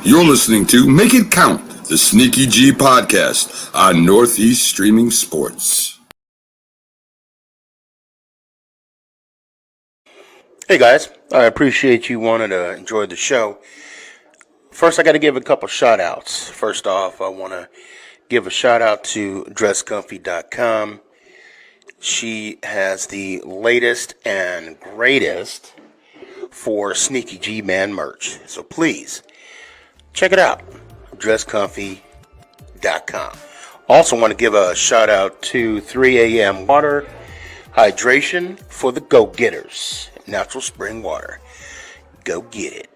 You're listening to Make It Count, the Sneakyg podcast on Northeast Streaming Sports. Hey guys, I appreciate you wanting to enjoy the show. First, I got to give a couple shout outs. First off, I want to give a shout out to dresscomfy.com. She has the latest and greatest for Sneakyg man merch. So please check it out. dresscomfy.com. Also want to give a shout out to 3 a.m. water hydration for the go-getters. Natural spring water. Go get it.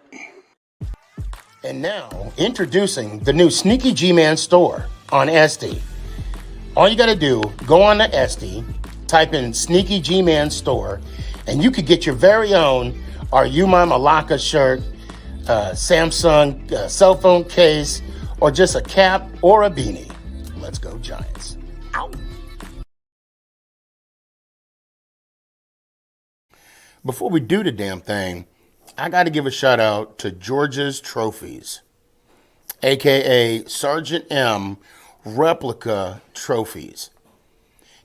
And now, introducing the new Sneakyg Man store on Etsy. All you got to do, go on to Etsy, type in Sneakyg Man store, and you could get your very own Are You My Malacca shirt, Samsung cell phone case, or just a cap or a beanie. Let's go Giants. Ow. Before we do the damn thing, I got to give a shout out to George's Trophies, a.k.a. Sergeant M Replica Trophies.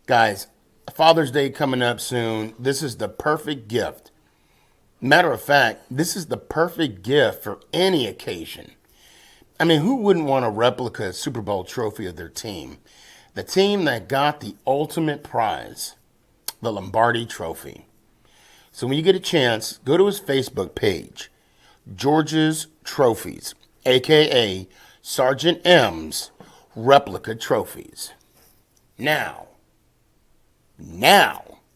Guys, Father's Day coming up soon. This is the perfect gift. Matter of fact, this is the perfect gift for any occasion. I mean, who wouldn't want a replica Super Bowl trophy of their team? The team that got the ultimate prize, the Lombardi Trophy. So when you get a chance, go to his Facebook page, George's Trophies, a.k.a. Sergeant M's Replica Trophies. Now,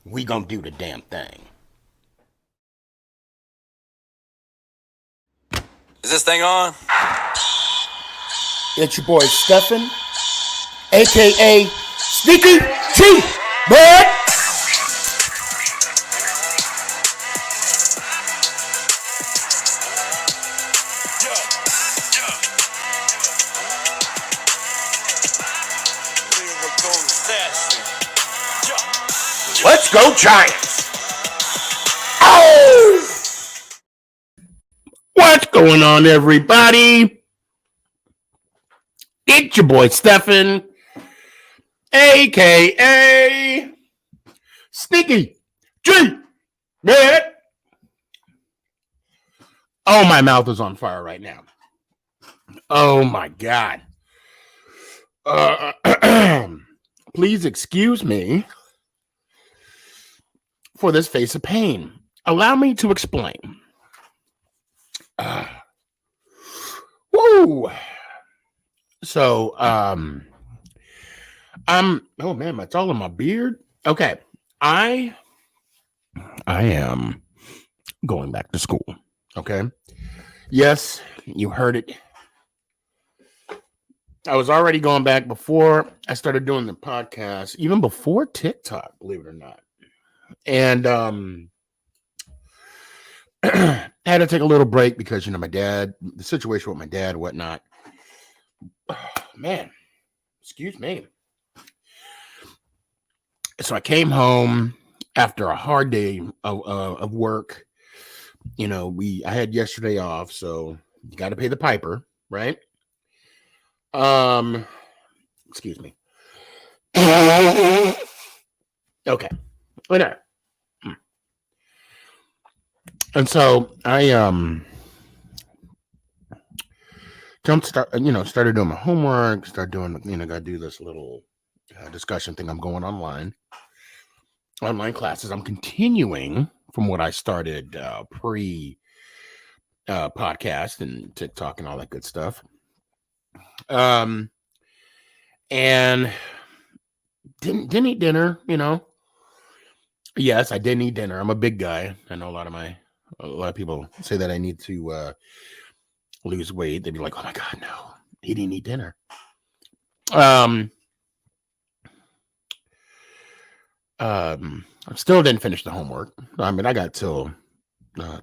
we gonna do the damn thing. Is this thing on? It's your boy Stefan, a.k.a. Sneakyg, bud. Let's go Giants! Oh! What's going on, everybody? It's your boy Stefan, a.k.a. Sneakyg. Man. Oh, my mouth is on fire right now. Oh, my God. Please excuse me for this face of pain. Allow me to explain. Woo! So, oh man, it's all in my beard. Okay, I am going back to school. Okay, yes, you heard it. I was already going back before I started doing the podcast, even before TikTok, believe it or not. And I had to take a little break because, my dad, the situation with my dad and whatnot. Oh, man, excuse me. So I came home after a hard day of work. I had yesterday off, so you got to pay the piper, right? Excuse me. Okay. Whatever. And so I started doing my homework, started doing, got to do this little discussion thing. I'm going online classes. I'm continuing from what I started pre podcast and TikTok and all that good stuff. And didn't eat dinner, Yes, I didn't eat dinner. I'm a big guy. I know a lot of people say that I need to lose weight. They'd be like, "Oh my God, no, he didn't eat dinner." I still didn't finish the homework. I mean, I got till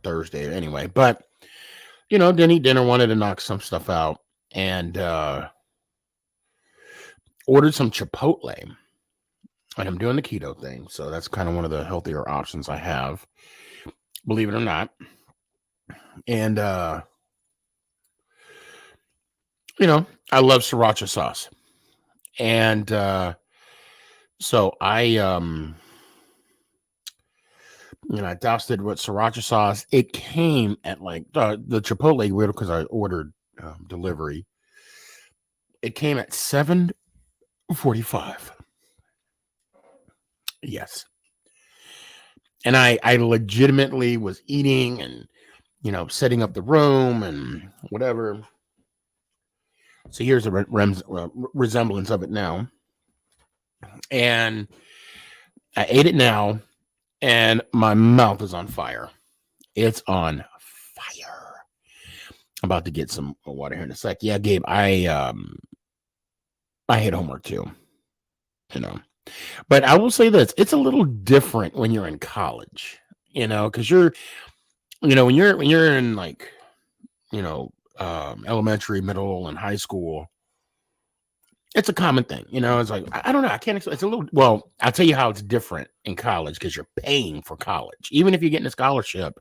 Thursday anyway, but didn't eat dinner. Wanted to knock some stuff out and ordered some Chipotle. And I'm doing the keto thing, so that's kind of one of the healthier options I have, believe it or not. And I love sriracha sauce. And so I I doused it with sriracha sauce. It came at like the Chipotle because I ordered delivery. It came at 7:45. Yes. And I legitimately was eating and setting up the room and whatever. So here's a resemblance of it now. And I ate it now, and my mouth is on fire. It's on fire. I'm about to get some water here in a sec. Yeah, Gabe, I hate homework too. But I will say this: it's a little different when you're in college. Because you're, when you're in like, elementary, middle, and high school. It's a common thing, it's like, I don't know. I can't explain. It's a little, well, I'll tell you how it's different in college because you're paying for college. Even if you're getting a scholarship,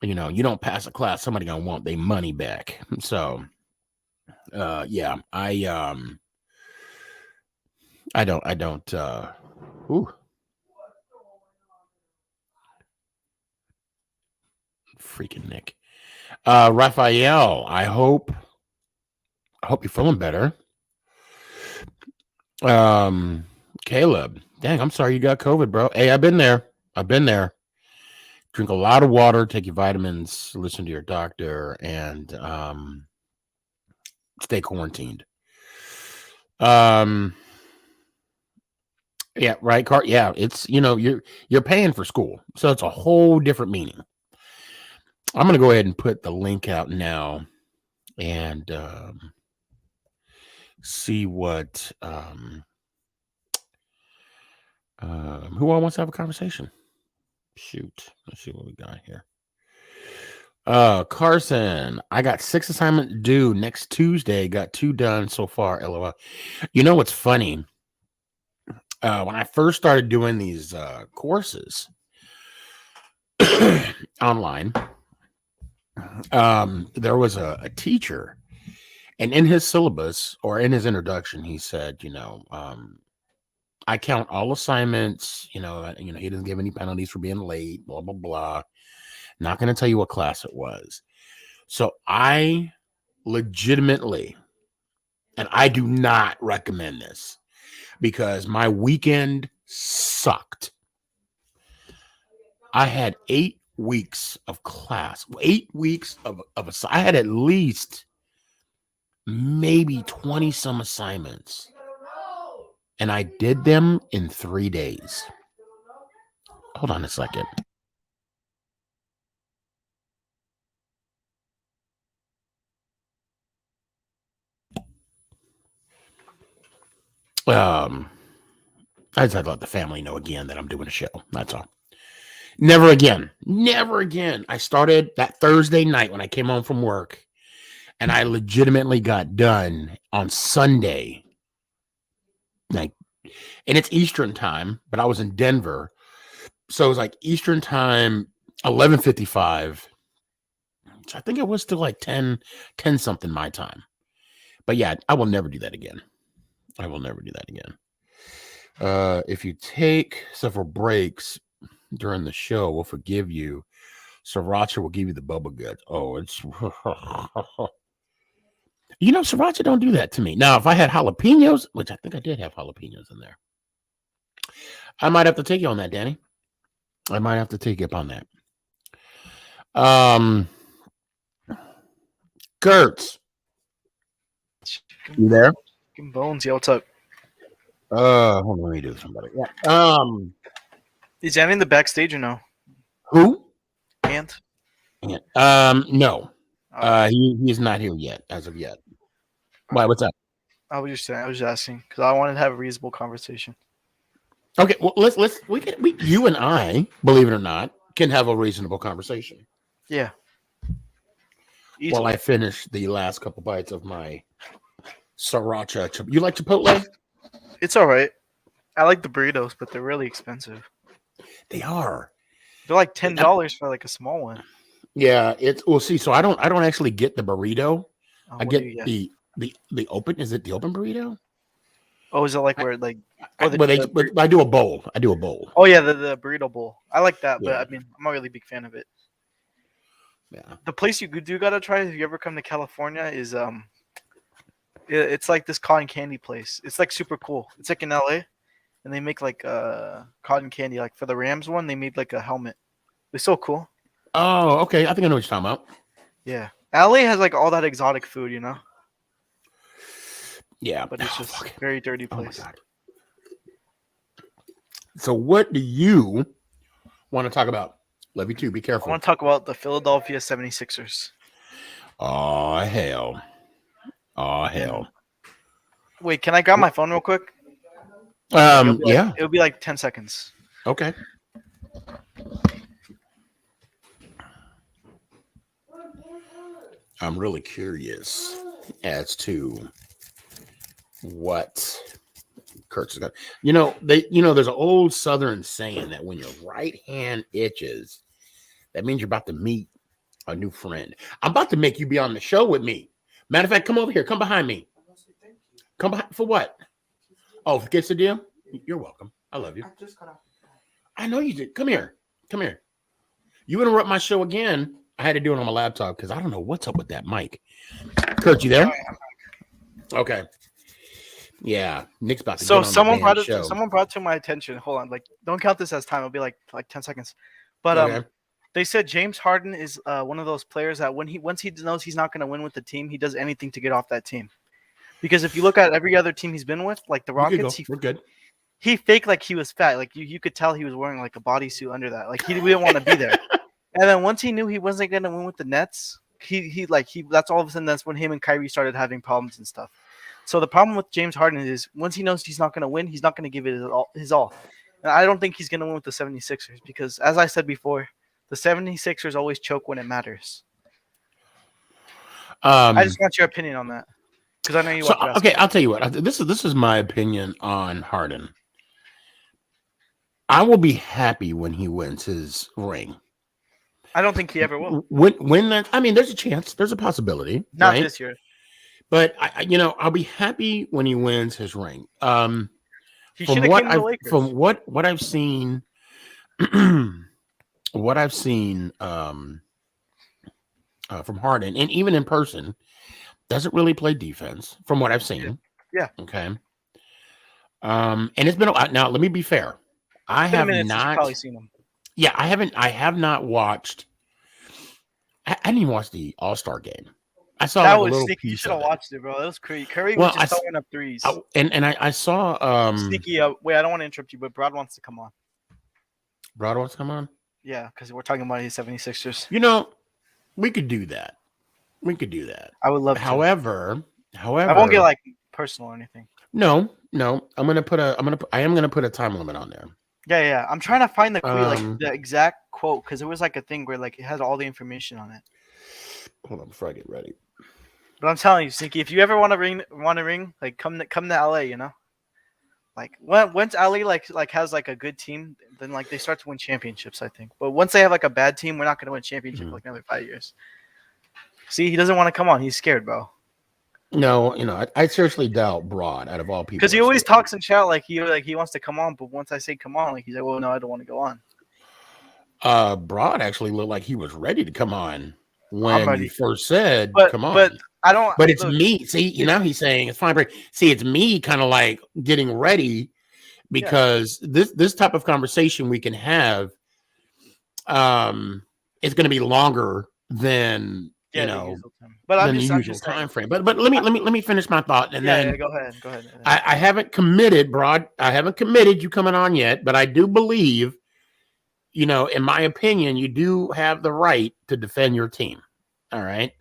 you don't pass a class, somebody gonna want their money back. So, yeah, I don't, ooh. Freaking Nick. Raphael, I hope you're feeling better. Caleb, dang, I'm sorry you got COVID, bro. Hey, I've been there. Drink a lot of water, take your vitamins, listen to your doctor, and stay quarantined. Yeah, right, Cart. Yeah, it's you're paying for school, so it's a whole different meaning. I'm gonna go ahead and put the link out now, and see what who all wants to have a conversation. Shoot, let's see what we got here. Carson, I got 6 assignments due next Tuesday. Got 2 done so far. LOL. What's funny? When I first started doing these courses online, there was a teacher, and in his syllabus or in his introduction, he said, I count all assignments. He doesn't give any penalties for being late. Blah blah blah. Not going to tell you what class it was. So I legitimately, and I do not recommend this because my weekend sucked. I had 8 weeks of class, 8 weeks of I had at least maybe 20 some assignments, and I did them in 3 days. Hold on a second. I just had to let the family know again that I'm doing a show. That's all. Never again. I started that Thursday night when I came home from work, and I legitimately got done on Sunday. And it's Eastern time, but I was in Denver. So it was like Eastern time, 11:55. So I think it was still like 10 something my time. But yeah, I will never do that again. If you take several breaks during the show, we'll forgive you. Sriracha will give you the bubble guts. Oh, it's sriracha don't do that to me. Now, if I had jalapenos, which I think I did have jalapenos in there, I might have to take you on that, Danny. I might have to take you up on that. Gertz, you there? Bones, yo, what's up? Hold on, let me do somebody. Yeah. Is Ant in the backstage or no? Who? Ant? No. He is not here yet, as of yet. Why? What's up? I was just asking because I wanted to have a reasonable conversation. Okay, well, you and I, believe it or not, can have a reasonable conversation. Yeah. Easily. While I finish the last couple bites of my sriracha. You like Chipotle? It's all right. I like the burritos, but they're really expensive. They are. They're like $10 for like a small one. Yeah, see. So I don't actually get the burrito. I What do get you get? the open. Is it the open burrito? Oh, is it like where like? I, Oh, the, well, they, the but I do a bowl. I do a bowl. oh yeah, the burrito bowl. I like that, but Yeah, I mean, I'm not really a big fan of it. yeah. The place you do gotta try if you ever come to California is it's like this cotton candy place. It's like super cool. It's like in LA, and they make like cotton candy. Like for the Rams one, they made like a helmet. It's so cool. Oh, okay. I think I know what you're talking about. Yeah, LA has like all that exotic food, you know, Yeah, but it's oh, just fuck. very dirty Oh my place. god. So, what do you want to talk about? Love you too. Be I careful. want to talk about the Philadelphia 76ers. Oh hell. Oh hell. Wait, can I grab my phone real quick? Like, Yeah. it'll be like 10 seconds. Okay. I'm really curious as to what Kurt's got. There's an old Southern saying that when your right hand itches, that means you're about to meet a new friend. I'm about to make you be on the show with me. Matter of fact, come over here. Come behind me. Come behind for what? Oh, for quesadilla? You're welcome. I love you. I know you did. Come here. Come here. You interrupt my show again. I had to do it on my laptop because I don't know what's up with that mic. Kurt, you there? Okay. Yeah, Nick's about to. So get on someone the brought damn it. show. Someone brought to my attention. Hold on, like don't count this as time. It'll be like 10 seconds. But Okay. they said James Harden is one of those players that once he knows he's not going to win with the team, he does anything to get off that team. Because if you look at every other team he's been with, like the Rockets, We're good. he faked like he was fat. Like you could tell he was wearing like a bodysuit under that. Like he didn't want to be there. And then once he knew he wasn't going to win with the Nets, he that's all of a sudden that's when him and Kyrie started having problems and stuff. So the problem with James Harden is once he knows he's not going to win, he's not going to give it his all. And I don't think he's going to win with the 76ers because, as I said before, the 76ers always choke when it matters. I just want your opinion on that because I know you watch basketball. Okay, I'll tell you what. This is my opinion on Harden. I will be happy when he wins his ring. I don't think he ever will. When that, I mean, there's a chance, there's a possibility. Not right? this year. But I'll be happy when he wins his ring. He should have came to the Lakers. From what I've seen, from Harden, and even in person, doesn't really play defense. From what I've seen, yeah. Okay. And it's been a while. Now, let me be fair. I have not probably seen him. Yeah, I haven't. I have not watched. I didn't even watch the All-Star game. I saw that like was a little sneaky. You piece should have of it. watched it, bro. That was crazy. Curry was just throwing up threes. I saw Sneaky. Wait, I don't want to interrupt you, but Brad wants to come on. Brad wants to come on? Yeah, because we're talking about his 76ers. We could do that. I would love to. However, I won't get like personal or anything. No. I am gonna put a time limit on there. Yeah. I'm trying to find the quote, the exact quote, because it was like a thing where like it has all the information on it. Hold on before I get ready. But I'm telling you, Sneaky, if you ever want to ring, like come to LA, Like once LA like has like a good team, then like they start to win championships, I think. But once they have like a bad team, we're not gonna win championship for like another 5 years. See, he doesn't want to come on. He's scared, bro. No, I seriously doubt Broad out of all people. Because he always talks and shout like he wants to come on, but once I say come on, like he's like, well, no, I don't want to go on. Broad actually looked like he was ready to come on when you first said come on. But I don't. But it's me. See, now he's saying it's fine. See, it's me kind of like getting ready because this type of conversation we can have is going to be longer than but than the usual time frame. But let me finish my thought and then go ahead. I haven't committed, Broad. I haven't committed you coming on yet, but I do believe, in my opinion, you do have the right to defend your team. All right.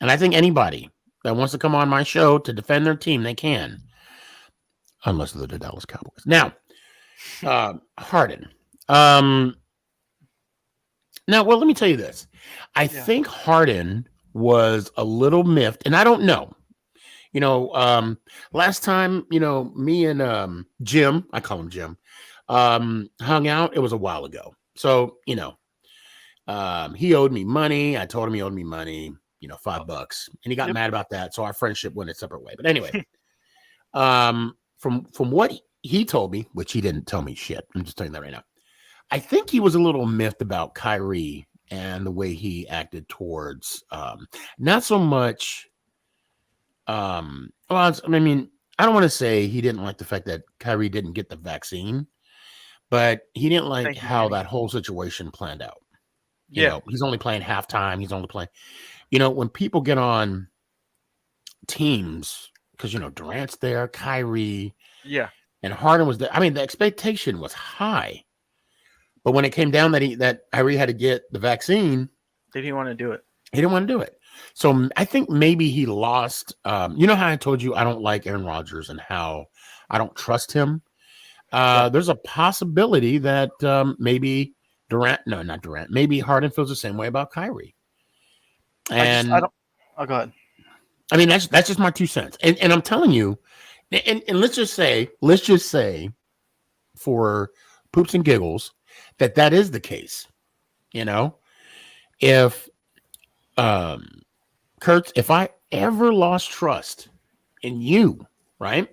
And I think anybody that wants to come on my show to defend their team, they can. Unless they're the Dallas Cowboys. Now, Harden. Now, well, let me tell you this. I think Harden was a little miffed, and I don't know. Last time, me and Jim, I call him Jim, hung out, it was a while ago. So, he owed me money. I told him he owed me money. $5, and he got mad about that. So our friendship went a separate way. But anyway, from what he told me, which he didn't tell me shit. I'm just telling you that right now. I think he was a little miffed about Kyrie and the way he acted towards, not so much. Well, I mean, I don't want to say he didn't like the fact that Kyrie didn't get the vaccine, but he didn't like how that whole situation planned out. You know, he's only playing halftime. He's only playing, when people get on teams, because, Durant's there, Kyrie, and Harden was there. I mean, the expectation was high. But when it came down that Kyrie had to get the vaccine, did he want to do it? He didn't want to do it. So I think maybe he lost. You know how I told you I don't like Aaron Rodgers and how I don't trust him? There's a possibility that maybe not Durant. Maybe Harden feels the same way about Kyrie. And I don't. Oh, go ahead. I mean, that's just my 2 cents. And I'm telling you, and let's just say for poops and giggles that is the case. If Kurtz, if I ever lost trust in you, right?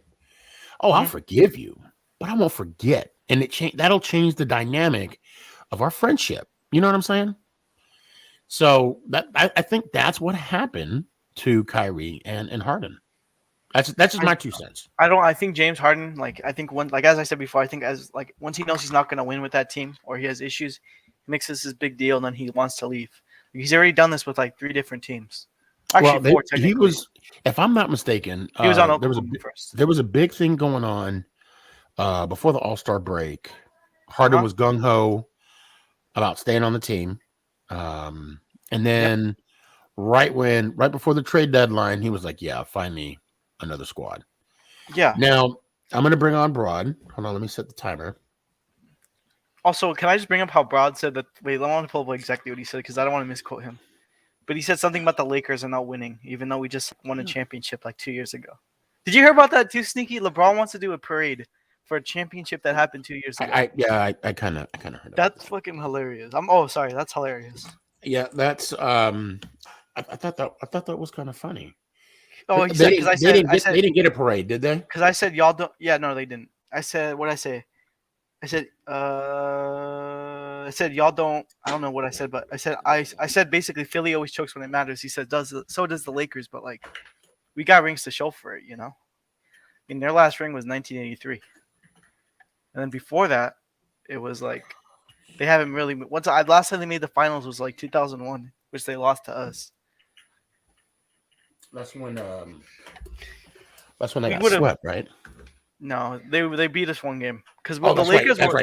Oh, I'll forgive you, but I won't forget. And that'll change the dynamic of our friendship. You know what I'm saying? So I think that's what happened to Kyrie and Harden. That's just my 2 cents. I think James Harden, as I said before, I think once he knows he's not going to win with that team or he has issues, he makes this his big deal and then he wants to leave. He's already done this with 3 different teams. Actually, 4 technically. He was, if I'm not mistaken, he was on Oklahoma first. There was a big thing going on before the All-Star break. Harden was gung-ho about staying on the team. And then right before the trade deadline, he was like, yeah, find me another squad. Yeah. Now, I'm going to bring on Broad. Hold on, let me set the timer. Also, can I just bring up how Broad said that? Wait, I want to pull up exactly what he said because I don't want to misquote him. But he said something about the Lakers and not winning, even though we just won a championship 2 years ago. Did you hear about that too, Sneaky? LeBron wants to do a parade for a championship that happened 2 years ago. I kind of heard that's fucking hilarious. Sorry, that's hilarious. Yeah, that's I thought that was kind of funny. Oh, he said because they didn't get a parade, did they? Because I said y'all don't. Yeah, no, they didn't. I said what I say. I said y'all don't. I don't know what I said, but I said basically Philly always chokes when it matters. He said so does the Lakers, but we got rings to show for it, I mean, their last ring was 1983, and then before that, it was they haven't really. Last time they made the finals was 2001, which they lost to us. That's when they got swept, right? No, they beat us one game because the Lakers never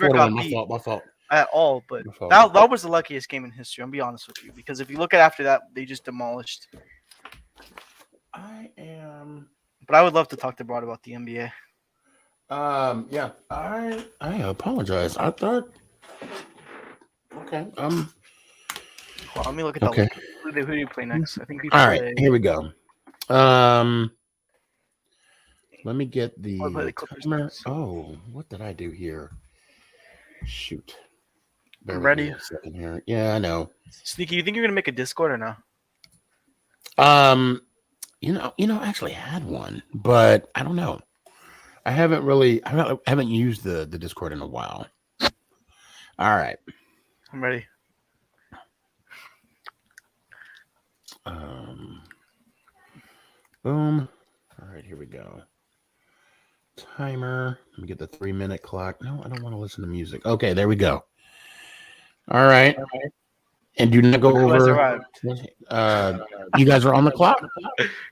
got beat my fault. At all. But that was the luckiest game in history. I'll be honest with you, because if you look at after that, they just demolished. But I would love to talk to Broad about the NBA. Yeah, I apologize. I thought. Okay. Well, let me look at that. Okay. Who do you play next? I think we All play... right, here we go. Let me get the timer. Oh, what did I do here? Shoot. Ready? A second here. Yeah, I know. Sneaky, you think you're gonna make a Discord or no? I actually had one, but I don't know. I haven't used the Discord in a while. All right. I'm ready. Boom. All right, here we go. Timer. Let me get the 3-minute clock. No, I don't want to listen to music. Okay, there we go. All right. And do not go over. You guys are on the clock.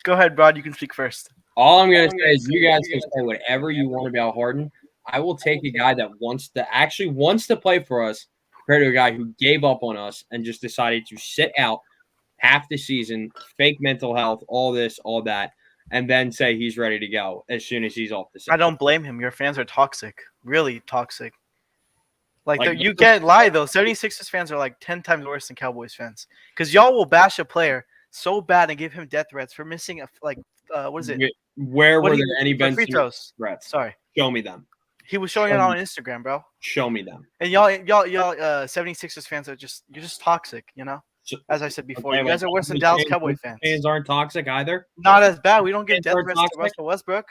Go ahead, Broad. You can speak first. All I'm going to say is you guys can say whatever you want about Harden. I will take a guy that wants to play for us compared to a guy who gave up on us and just decided to sit out half the season, fake mental health, all this, all that, and then say he's ready to go as soon as he's off the season. I don't blame him. Your fans are toxic. Really toxic. You can't lie, though. 76ers fans are 10 times worse than Cowboys fans. Because y'all will bash a player so bad and give him death threats for missing what is it? Where were there any free throws? Threats? Sorry. Show me them. He was showing it on Instagram, bro. Show me them. And y'all 76ers fans you're just toxic, As I said before, Okay, you guys well, are worse than Philly Dallas fans- Cowboy fans. Fans aren't toxic either. Not as bad. We don't give Fans death aren't threats to toxic. Russell Westbrook.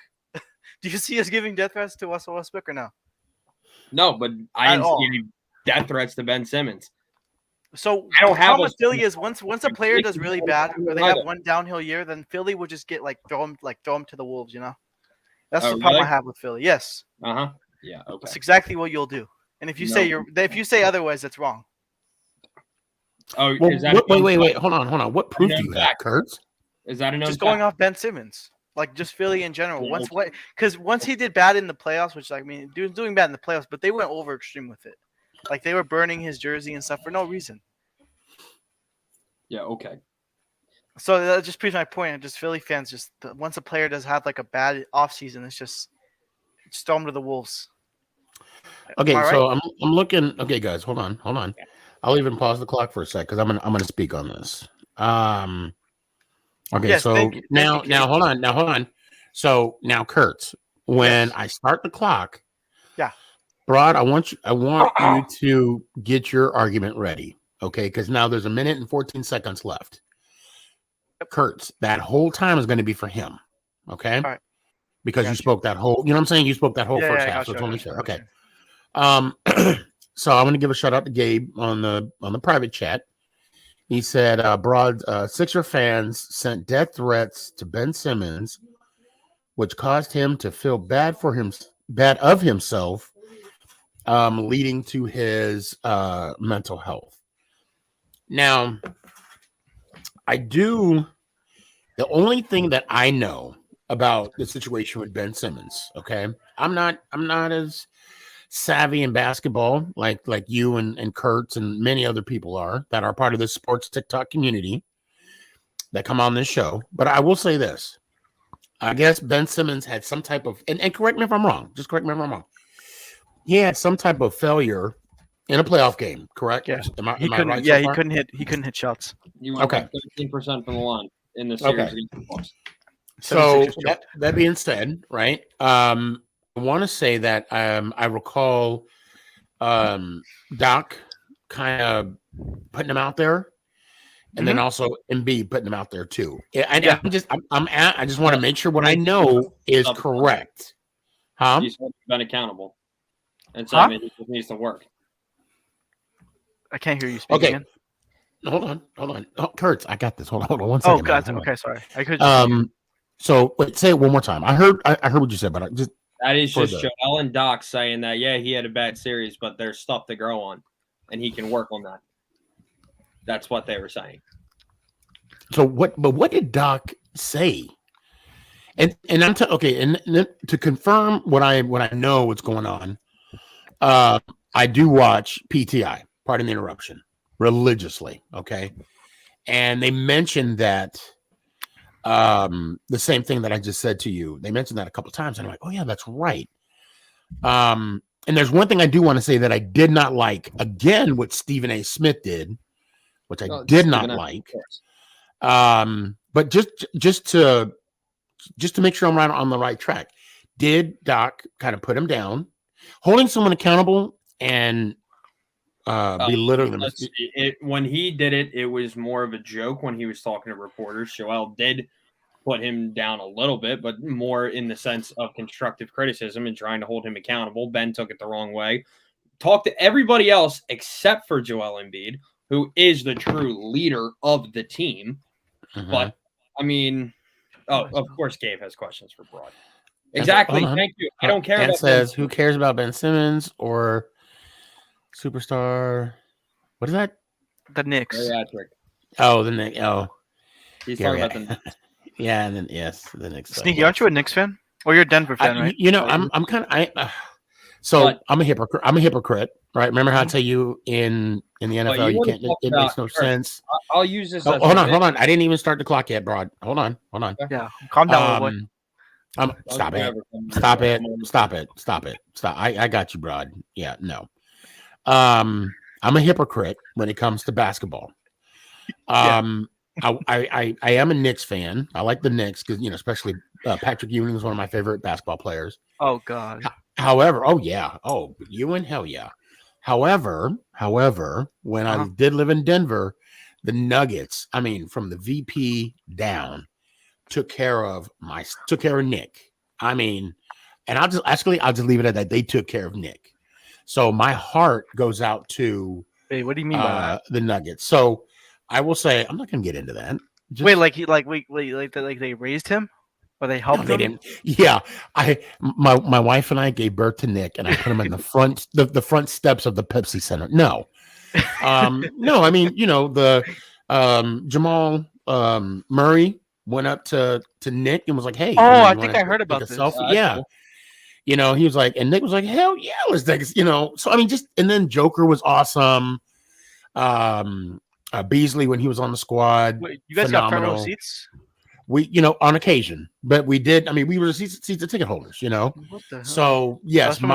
Do you see us giving death threats to Russell Westbrook or no? No, but I At didn't all. see any death threats to Ben Simmons. So I don't the have problem a- with Philly is once a player does really bad or they have one downhill year, then Philly will just get throw him to the wolves. That's Oh, the problem really? I have with Philly. Yes, Yeah. Okay. that's exactly what you'll do. And if you say otherwise, that's wrong. Oh, Well, is that wait. Hold on. What proof do you have, Kurtz? Is that a known Just going fact? off Ben Simmons, like just Philly in general. Yeah, Once he did bad in the playoffs, which doing bad in the playoffs, but they went over extreme with it. Like they were burning his jersey and stuff for no reason. Yeah. Okay. So that just proves my point. Just Philly fans, once a player does have like a bad offseason, it's just throw him to the wolves. Okay, Am I so I'm looking. Okay, guys, hold on. I'll even pause the clock for a sec because I'm gonna speak on this. Okay, Yes, so thank you. now hold on. So now, Kurtz, when I start the clock, Yeah. Broad, I want you to get your argument ready. Okay, because now there's 1 minute and 14 seconds left. Kurtz, that whole time is going to be for him. Okay. All right. Because you spoke that whole, you know what I'm saying? You spoke that whole first half. So it's only fair. Okay. So I'm going to give a shout out to Gabe on the private chat. He said, Broad, Sixer fans sent death threats to Ben Simmons, which caused him to feel bad of himself, leading to his mental health. Now, the only thing that I know about the situation with Ben Simmons, okay? I'm not as savvy in basketball like you and Kurtz and many other people are that are part of this sports TikTok community that come on this show. But I will say this. I guess Ben Simmons had some type of, and correct me if I'm wrong. Just correct me if I'm wrong. He had some type of failure in a playoff game, correct? Yeah. Am I couldn't. right? Yeah, so far? he couldn't hit shots. You went Okay. 13% from the line in the series Okay. against the Bucks. So 76ers that being said, right? I want to say that I recall Doc kind of putting him out there, and then also Embiid putting him out there too. I just want to make sure what I know is correct. He's been accountable, and so he just needs to work. I can't hear you speak Okay. again. Hold on. Oh, Kurtz, I got this. Hold on 1 Oh second. God. man. Okay, sorry. I could. So wait, say it one more time. I heard what you said, but I just That is just Joel and Doc saying that, yeah, he had a bad series, but there's stuff to grow on, and he can work on that. That's what they were saying. So what did Doc say? And I'm okay, and to confirm what I know what's going on, I do watch PTI, pardon the interruption, religiously, okay? And they mentioned that the same thing that I just said to you. They mentioned that a couple of times, and I'm like, oh yeah, that's right. And there's one thing I do want to say that I did not like, again, what Stephen A. Smith did, which I did not like. But just to make sure I'm right on the right track, did Doc kind of put him down, holding someone accountable and belittling them? When he did it, it was more of a joke when he was talking to reporters. Joel did put him down a little bit, but more in the sense of constructive criticism and trying to hold him accountable. Ben took it the wrong way. Talked to everybody else except for Joel Embiid, who is the true leader of the team. But, I mean, of course Gabe has questions for Broad. Exactly. Thank you. I don't care about Ben. Who cares about Ben Simmons or superstar? What is that? The Knicks. Oh, the Knicks. Oh. He's talking about the Knicks. Yeah, and then yes, the Knicks. Sneaky, aren't you a Knicks fan? Or you're a Denver fan, right? I'm kind of I'm a hypocrite. I'm a hypocrite, right? Remember how I tell you in the NFL you can't. It makes no sense. I'll use this. Hold on. I didn't even start the clock yet, Broad. Hold on. Yeah, calm down, little boy. Stop it. I got you, Broad. Yeah, no. I'm a hypocrite when it comes to basketball. I am a Knicks fan. I like the Knicks because especially Patrick Ewing is one of my favorite basketball players. Oh God. However, Ewing, hell yeah. However, when I did live in Denver, the Nuggets, I mean, from the VP down, took care of Nick. I mean, and I'll just leave it at that. They took care of Nick. So my heart goes out to Wait, what do you mean by that? the Nuggets. So I will say, I'm not going to get into that. Wait, like they raised him, or they helped No, they him? didn't. Yeah, my wife and I gave birth to Nick, and I put him in the front the front steps of the Pepsi Center. No, no, I mean, the Jamal Murray went up to Nick and was like, "Hey, I think I heard about this. Yeah, cool. He was like, and Nick was like, "Hell yeah, let's take it." So I mean, and then Joker was awesome. Beasley when he was on the squad. Wait, you guys got front row seats? We, on occasion, but we did. I mean, we were season ticket holders, What the hell? So yes, when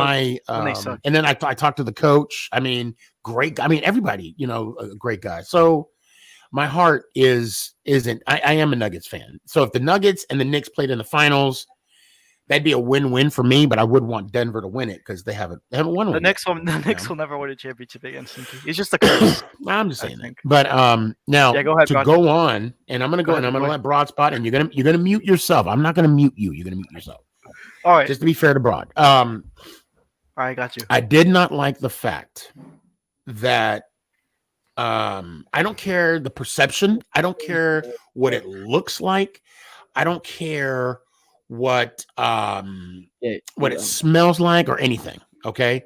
they sucked. and then I talked to the coach. I mean, great. I mean, everybody, a great guy. So my heart isn't. I am a Nuggets fan. So if the Nuggets and the Knicks played in the finals, that'd be a win-win for me. But I would want Denver to win it because they haven't won. The Knicks will never win a championship against them. It's just a curse. I'm just saying that. But now go ahead, to Broad. go on, and I'm gonna go and I'm gonna let Broad spot, and you're gonna mute yourself. I'm not gonna mute you. You're gonna mute yourself. All right. Just to be fair to Broad. All right, got you. I did not like the fact that I don't care the perception. I don't care what it looks like. I don't care what it smells like or anything. Okay.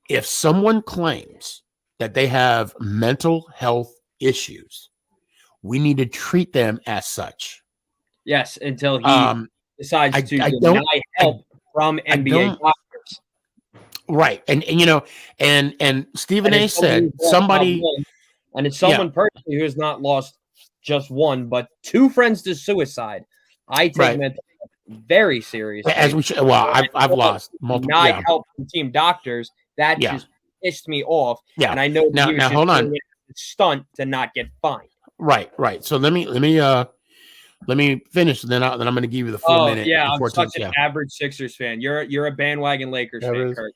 If someone claims that they have mental health issues, we need to treat them as such. Yes, until he decides to deny help from NBA doctors. Right. And Stephen A said somebody, and it's someone personally who has not lost just one, but two friends to suicide. I take mental health very seriously. As we should. Well, I've lost multiple. Denied help from team doctors. That just pissed me off. Yeah. And I know now hold on. Stunt to not get fined. Right. So let me finish. Then I'm going to give you the 4 minute. Yeah, I'm such an average Sixers fan. You're a bandwagon Lakers fan, Kurt.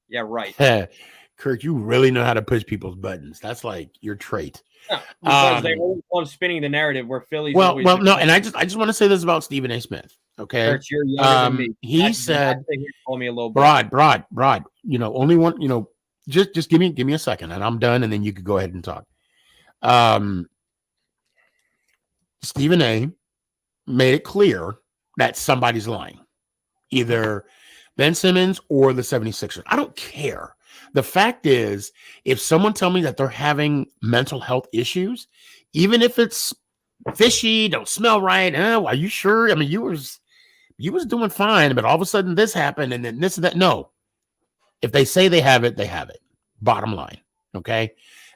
Yeah, right. Kurt, you really know how to push people's buttons. That's like your trait. Yeah, because they always love spinning the narrative where Philly's no, and I just want to say this about Stephen A. Smith. Okay, Kurt, you're younger than me. He said, "Call me a little broad. Only one. Just give me a second, and I'm done, and then you could go ahead and talk." Stephen A. made it clear that somebody's lying, either Ben Simmons or the 76ers. I don't care. The fact is, if someone tell me that they're having mental health issues, even if it's fishy, don't smell right, are you sure? I mean, you was doing fine, but all of a sudden this happened, and then this and that. No, if they say they have it, they have it. Bottom line, okay.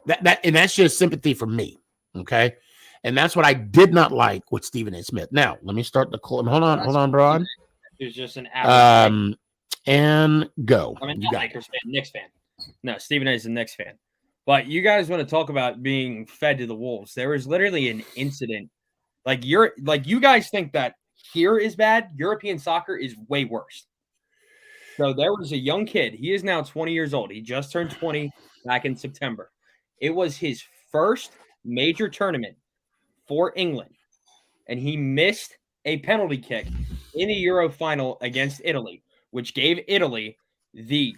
And that's just sympathy for me, okay. And that's what I did not like with Stephen A. Smith. Now, let me start the call. Hold on, Broad. It's just an average. And go. I mean, not Lakers fan, Knicks fan. No, Stephen A. is a Knicks fan. But you guys want to talk about being fed to the wolves. There was literally an incident. You guys think that here is bad. European soccer is way worse. So there was a young kid. He is now 20 years old. He just turned 20 back in September. It was his first major tournament for England. And he missed a penalty kick in the Euro final against Italy, which gave Italy the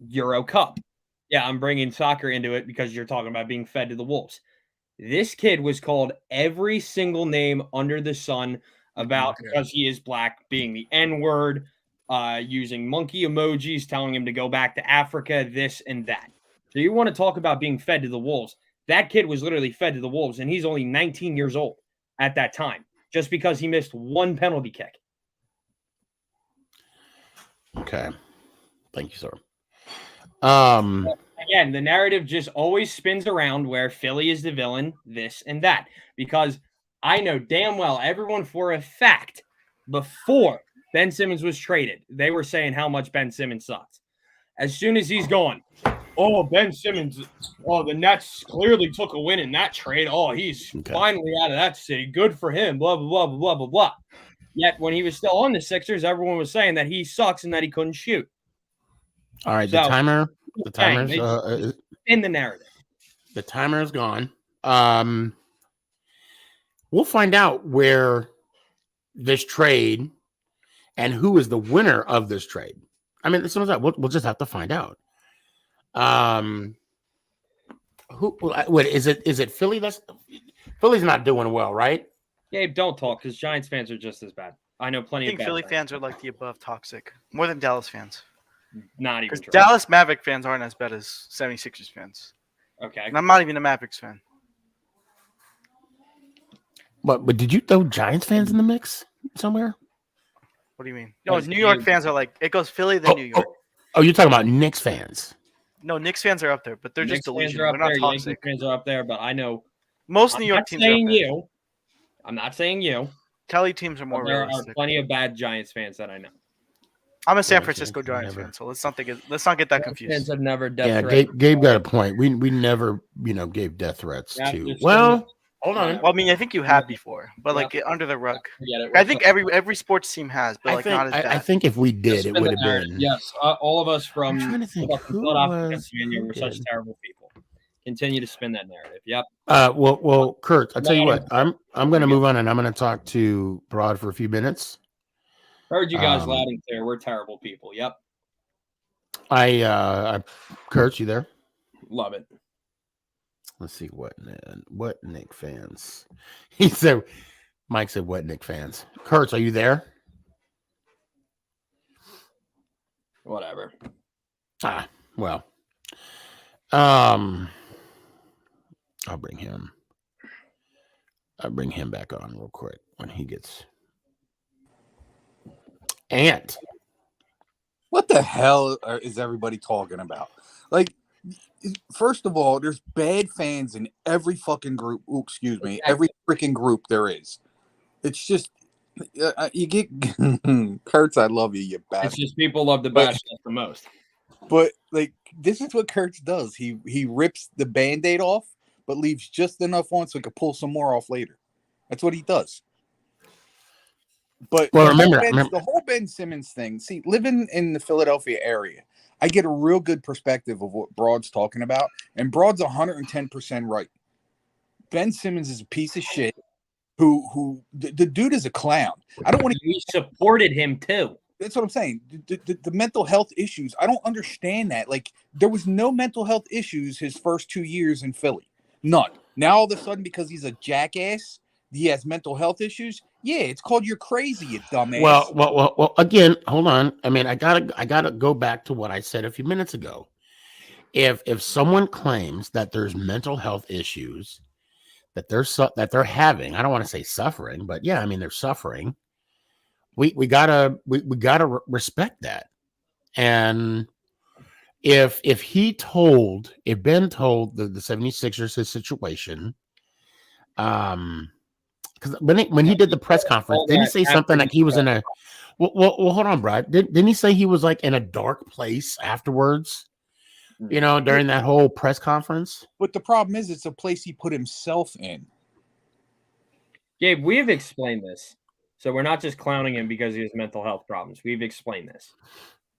Euro Cup. Yeah, I'm bringing soccer into it because you're talking about being fed to the wolves. This kid was called every single name under the sun because he is black, being the N-word, using monkey emojis, telling him to go back to Africa, this and that. So you want to talk about being fed to the wolves. That kid was literally fed to the wolves, and he's only 19 years old at that time, just because he missed one penalty kick. Okay. Thank you, sir. Again, the narrative just always spins around where Philly is the villain, this and that. Because I know damn well everyone for a fact before Ben Simmons was traded, they were saying how much Ben Simmons sucks. As soon as he's gone, Ben Simmons, the Nets clearly took a win in that trade. He's finally out of that city. Good for him, blah, blah, blah, blah, blah, blah. Yet when he was still on the Sixers, everyone was saying that he sucks and that he couldn't shoot. All right, the timer's in the narrative. The timer is gone. We'll find out where this trade and who is the winner of this trade. I mean, as soon as that, we'll just have to find out. What is it? Is it Philly? Philly's not doing well, right? Gabe, don't talk because Giants fans are just as bad. I know plenty I think of Philly bad fans are like the above toxic, more than Dallas fans. Not even Because true. Dallas Maverick fans aren't as bad as 76ers fans. Okay. And I'm not even a Mavericks fan. But did you throw Giants fans in the mix somewhere? What do you mean? No, New York fans are like, it goes Philly, then New York. Oh, you're talking about Knicks fans. No, Knicks fans are up there, but they're just delusional. They're not toxic. Yankees fans are up there, but I know Most New York teams are up there. I'm not saying you. Cali teams are more There realistic. are plenty of bad Giants fans that I know. I'm a San Francisco Giants fan, so let's not get that confused. Fans have never Gabe got a point. We never gave death threats to. Well, hold on. Well, I mean, I think you have before, but like under the rug. I think every sports team has, but like not as bad. I think if we did, it would have been. Yes, all of us from Philadelphia, Pennsylvania were such terrible people. Continue to spin that narrative. Yep. Well, Kurt, I'll tell you what. I'm going to move on, and I'm going to talk to Broad for a few minutes. Heard you guys loud and clear. We're terrible people. Yep. Kurt, you there? Love it. Let's see what Nick fans. He said, Mike said, what Nick fans? Kurt, are you there? Whatever. Well. I'll bring him back on real quick when he gets. Ant. What the hell is everybody talking about? Like, first of all, there's bad fans in every fucking group. Oh, excuse me, every freaking group there is. It's just you get Kurtz. I love you, you bastard. It's just people love the bad stuff the most. But like, this is what Kurtz does. He rips the Band-Aid off, but leaves just enough on so he can pull some more off later. That's what he does. But remember the whole Ben Simmons thing. See, living in the Philadelphia area, I get a real good perspective of what Broad's talking about, and Broad's 110% right. Ben Simmons is a piece of shit. Who the dude is a clown. I don't want to. We supported him too. That's what I'm saying. The mental health issues. I don't understand that. Like, there was no mental health issues his first 2 years in Philly. None. Now all of a sudden, because he's a jackass, he has mental health issues. Yeah, it's called you're crazy, you dumbass. Well. Again, hold on. I mean, I gotta go back to what I said a few minutes ago. If someone claims that there's mental health issues that they're having, I don't want to say suffering, but yeah, I mean they're suffering. We gotta respect that. And if Ben told the 76ers his situation, because when he did the press conference, didn't he say something like he was in a well hold on, Brad. Didn't he say he was like in a dark place afterwards? During that whole press conference. But the problem is, it's a place he put himself in. Gabe, we have explained this. So we're not just clowning him because he has mental health problems. We've explained this.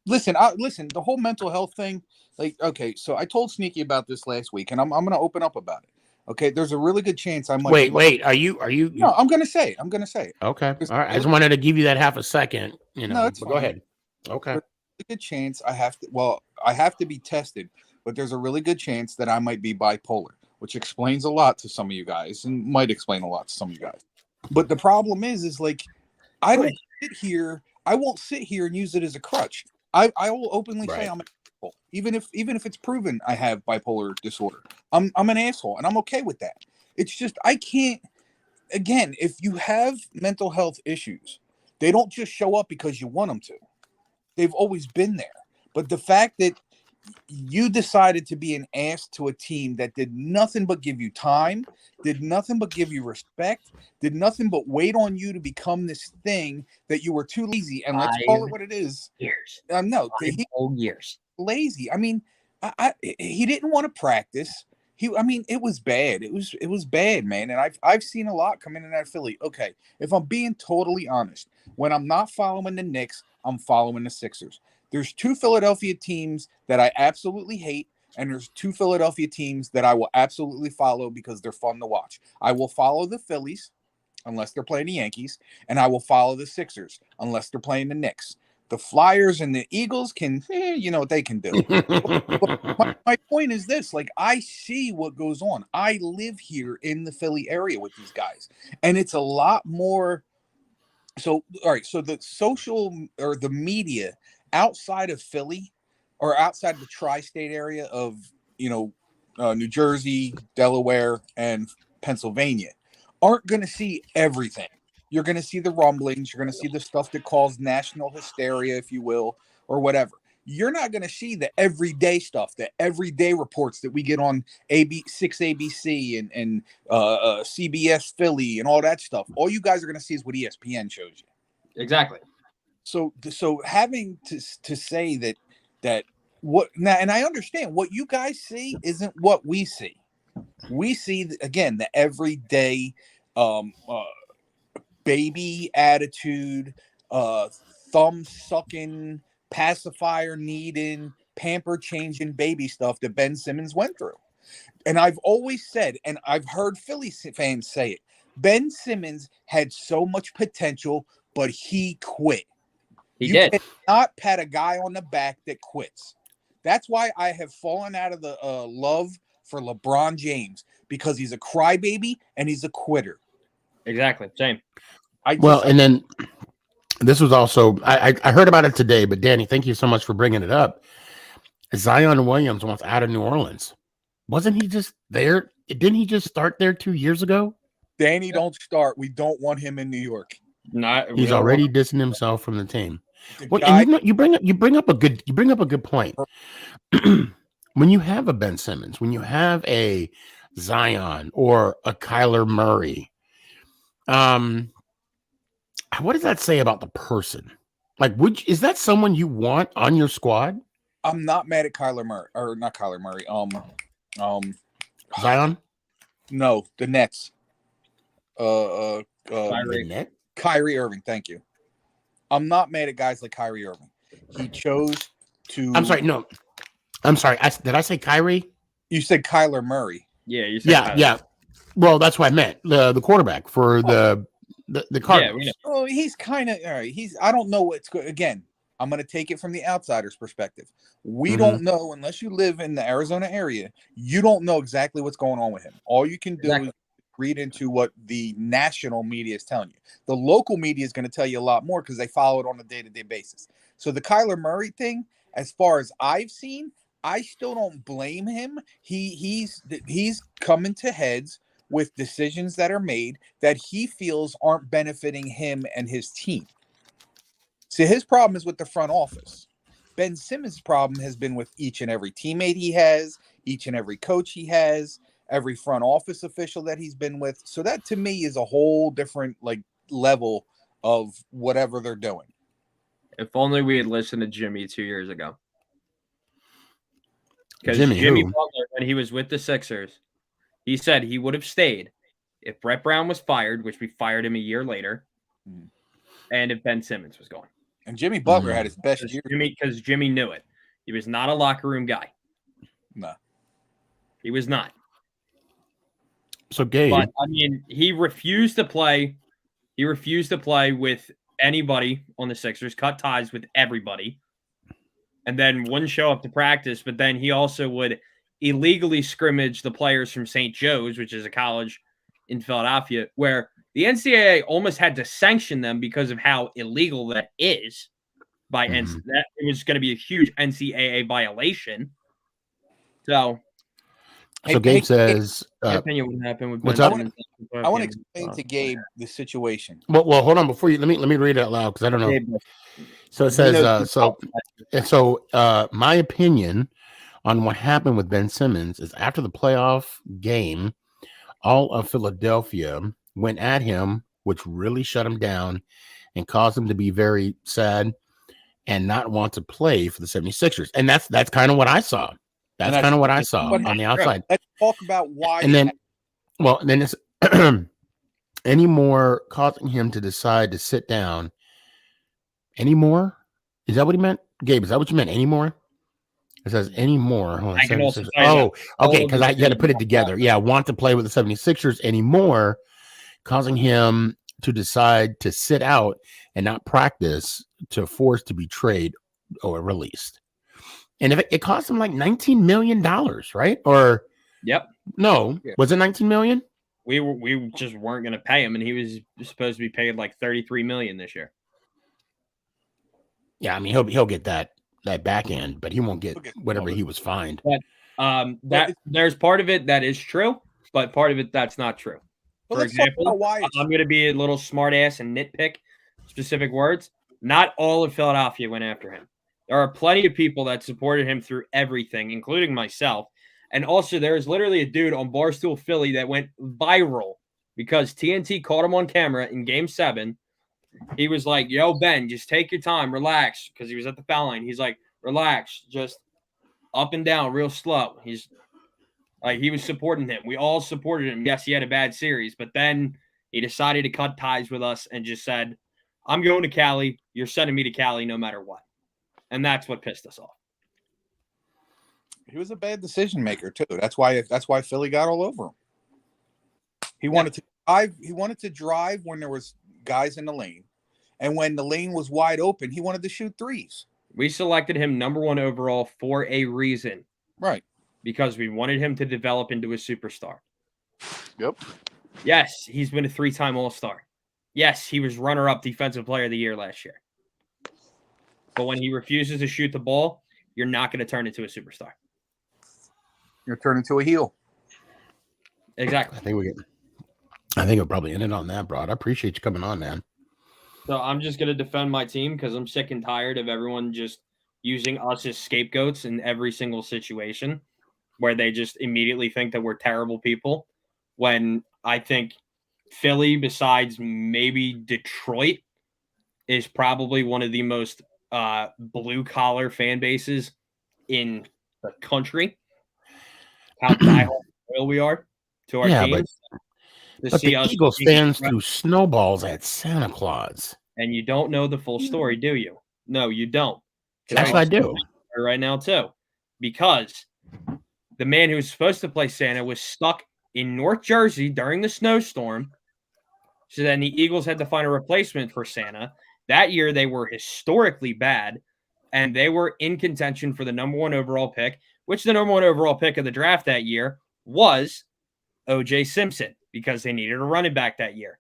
Listen, the whole mental health thing, like, okay, so I told Sneaky about this last week, and I'm going to open up about it. Okay, there's a really good chance I might. Wait, are you? No, I'm going to say it. Okay, all right. I just wanted to give you that half a second. No, it's go ahead. Okay. There's a good chance I have to be tested, but there's a really good chance that I might be bipolar, which explains a lot to some of you guys, and might explain a lot to some of you guys. But the problem is like, I won't sit here and use it as a crutch. I will openly say I'm an asshole, even if it's proven I have bipolar disorder. I'm an asshole, and I'm okay with that. It's just I can't. Again, if you have mental health issues, they don't just show up because you want them to. They've always been there. But the fact that you decided to be an ass to a team that did nothing but give you time, did nothing but give you respect, did nothing but wait on you to become this thing that you were too lazy. And let's call it what it is. Years. No, Years. Lazy. I mean, he didn't want to practice. It was bad. It was bad, man. And I've seen a lot come in and out of Philly. Okay, if I'm being totally honest, when I'm not following the Knicks, I'm following the Sixers. There's two Philadelphia teams that I absolutely hate. And there's two Philadelphia teams that I will absolutely follow because they're fun to watch. I will follow the Phillies unless they're playing the Yankees, and I will follow the Sixers unless they're playing the Knicks. The Flyers and the Eagles can, you know what they can do. But my point is this, like, I see what goes on. I live here in the Philly area with these guys, and it's a lot more. So, all right, so the social or the media outside of Philly or outside the tri-state area of, New Jersey, Delaware, and Pennsylvania aren't going to see everything. You're going to see the rumblings. You're going to see the stuff that caused national hysteria, if you will, or whatever. You're not going to see the everyday stuff, the everyday reports that we get on 6 ABC and CBS Philly and all that stuff. All you guys are going to see is what ESPN shows you. Exactly. So having to say that what now, and I understand what you guys see isn't what we see. We see again the everyday baby attitude, thumb sucking, pacifier needing, pamper changing baby stuff that Ben Simmons went through. And I've always said, and I've heard Philly fans say it, Ben Simmons had so much potential, but he quit. He did. You cannot pat a guy on the back that quits. That's why I have fallen out of the love for LeBron James, because he's a crybaby and he's a quitter. Exactly. Same. And then this was also, I heard about it today, but Danny, thank you so much for bringing it up. Zion Williams wants out of New Orleans. Wasn't he just there? Didn't he just start there 2 years ago? Danny, don't start. We don't want him in New York. He's already dissing himself from the team. And you bring up a good point. When you have a Ben Simmons, when you have a Zion or a Kyler Murray, what does that say about the person? Like, is that someone you want on your squad? I'm not mad at Kyler Murray, or not Kyler Murray. Zion? No, the Nets. Kyrie Irving. Thank you. I'm not mad at guys like Kyrie Irving. He chose to. I'm sorry. No, I'm sorry. Did I say Kyrie? You said Kyler Murray. Yeah, you said Kyler. Yeah. Well, that's what I meant. The quarterback for the Cardinals. Oh, he's kind of all right. I don't know what's good. Again, I'm going to take it from the outsider's perspective. We don't know, unless you live in the Arizona area, you don't know exactly what's going on with him. All you can do is read into what the national media is telling you. The local media is going to tell you a lot more because they follow it on a day-to-day basis. So the Kyler Murray thing, as far as I've seen, I still don't blame him. He's coming to heads with decisions that are made that he feels aren't benefiting him and his team. See, his problem is with the front office. Ben Simmons' problem has been with each and every teammate he has, each and every coach he has, every front office official that he's been with. So that to me is a whole different level of whatever they're doing. If only we had listened to Jimmy 2 years ago. Because Jimmy Butler, when he was with the Sixers, he said he would have stayed if Brett Brown was fired, which we fired him a year later, and if Ben Simmons was gone. And Jimmy Butler had his best year. Because Jimmy knew it. He was not a locker room guy. No. He was not. So, Gabe. But, I mean, he refused to play. He refused to play with anybody on the Sixers, cut ties with everybody, and then wouldn't show up to practice. But then he also would illegally scrimmage the players from St. Joe's, which is a college in Philadelphia, where the NCAA almost had to sanction them because of how illegal that is by NCAA. That it was going to be a huge NCAA violation. So Gabe says, my opinion would happen with what's Ben up? Simmons. I want to explain to Gabe the situation. Well, hold on before you let me read it out loud because I don't know. So it says my opinion on what happened with Ben Simmons is after the playoff game, all of Philadelphia went at him, which really shut him down and caused him to be very sad and not want to play for the 76ers. And that's kind of what I saw. That's kind of what I saw on the outside. Let's talk about why. And then it's any more causing him to decide to sit down anymore? Is that what he meant? Gabe, is that what you meant? Anymore? It says anymore. Hold on, I can also 76ers. tell you Oh, that okay, all of because the I had to teams put it are together. Yeah, want to play with the 76ers anymore, causing him to decide to sit out and not practice to force to be traded or released. And if it cost him like $19 million, right? Or Yep. no, Yeah. was it 19 million? We just weren't going to pay him, and he was supposed to be paid like $33 million this year. Yeah, I mean he'll get that back end, but he won't get whatever he was fined. That there's part of it that is true, but part of it that's not true. Well, For let's talk example, about why it's- I'm going to be a little smart ass and nitpick specific words. Not all of Philadelphia went after him. There are plenty of people that supported him through everything, including myself. And also, there is literally a dude on Barstool Philly that went viral because TNT caught him on camera in Game 7. He was like, yo, Ben, just take your time, relax, because he was at the foul line. He's like, relax, just up and down real slow. He's like, he was supporting him. We all supported him. Yes, he had a bad series, but then he decided to cut ties with us and just said, I'm going to Cali. You're sending me to Cali no matter what. And that's what pissed us off. He was a bad decision maker too. That's why Philly got all over him. He wanted to drive. He wanted to drive when there was guys in the lane, and when the lane was wide open, he wanted to shoot threes. We selected him number 1 overall for a reason. Right. Because we wanted him to develop into a superstar. Yep. Yes, he's been a 3-time All-Star. Yes, he was runner-up Defensive Player of the Year last year. But when he refuses to shoot the ball, you're not going to turn into a superstar. You're turning into a heel. Exactly. I think we'll probably end it on that, bro. I appreciate you coming on, man. So I'm just going to defend my team because I'm sick and tired of everyone just using us as scapegoats in every single situation where they just immediately think that we're terrible people. When I think Philly, besides maybe Detroit, is probably one of the most blue-collar fan bases in the country. How loyal we are to our teams. But the Eagles fans threw snowballs at Santa Claus. And you don't know the full story, do you? No, you don't. That's what I do. Right now, too. Because the man who was supposed to play Santa was stuck in North Jersey during the snowstorm. So then the Eagles had to find a replacement for Santa. That year, they were historically bad, and they were in contention for the number 1 overall pick, which the number 1 overall pick of the draft that year was O.J. Simpson, because they needed a running back that year.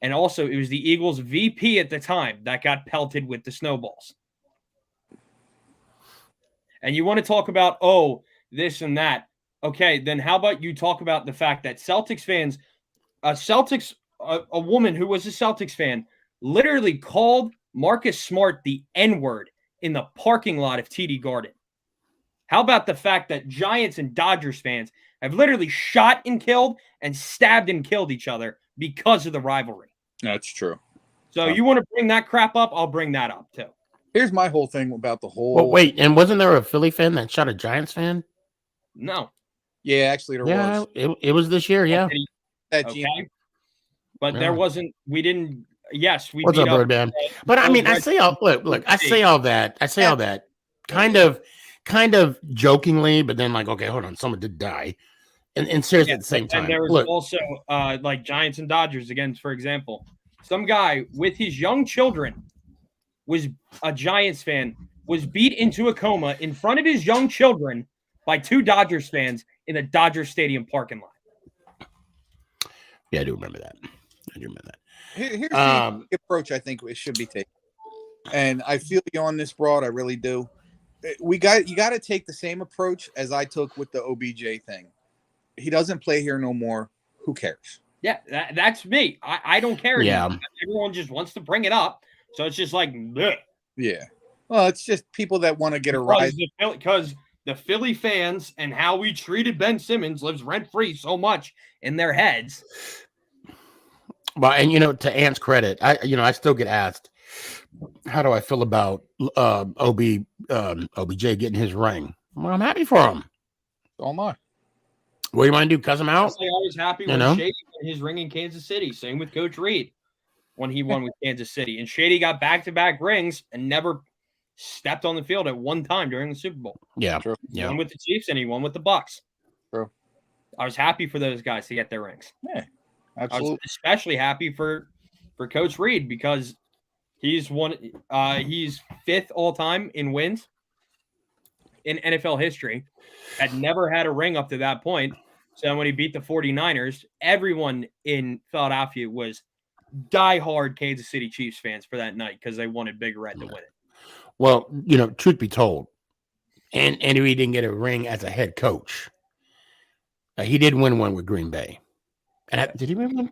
And also, it was the Eagles' VP at the time that got pelted with the snowballs. And you want to talk about, oh, this and that. Okay, then how about you talk about the fact that Celtics fans, a woman who was a Celtics fan, literally called Marcus Smart the N-word in the parking lot of TD Garden. How about the fact that Giants and Dodgers fans have literally shot and killed and stabbed and killed each other because of the rivalry? That's true. So you want to bring that crap up? I'll bring that up too. Here's my whole thing about the whole. Well, wait, and wasn't there a Philly fan that shot a Giants fan? No. Yeah, actually, there was. It was this year, yeah. Okay. But there wasn't. We didn't. Yes, we. What's beat up, Birdman? But I mean, I say all that. Kind of jokingly, but then like, okay, hold on, someone did die, and seriously at the same time. And there was also like Giants and Dodgers again, for example. Some guy with his young children was a Giants fan, was beat into a coma in front of his young children by 2 Dodgers fans in the Dodgers Stadium parking lot. Yeah, I do remember that. Here's the approach I think it should be taken, and I feel you on this, Broad. I really do. You got to take the same approach as I took with the OBJ thing. He doesn't play here no more. Who cares? Yeah, that's me. I don't care. Yeah. Anymore. Everyone just wants to bring it up. So it's just like, bleh. Yeah. Well, it's just people that want to get a rise. Because the Philly fans and how we treated Ben Simmons lives rent-free so much in their heads. Well, and to Ant's credit, I still get asked, how do I feel about OBJ getting his ring? Well, I'm happy for him. So am I. What do you want to do? Cuss him out? I was happy when Shady won his ring in Kansas City. Same with Coach Reed when he won with Kansas City. And Shady got back-to-back rings and never stepped on the field at one time during the Super Bowl. Yeah. True. He Yeah. won with the Chiefs and he won with the Bucks. True. I was happy for those guys to get their rings. Yeah, I was absolutely. especially happy for Coach Reed because he's fifth all time in wins in NFL history. Had never had a ring up to that point. So when he beat the 49ers, everyone in Philadelphia was diehard Kansas City Chiefs fans for that night because they wanted Big Red to win it. Well, truth be told, and he didn't get a ring as a head coach. He did win one with Green Bay. And did he win one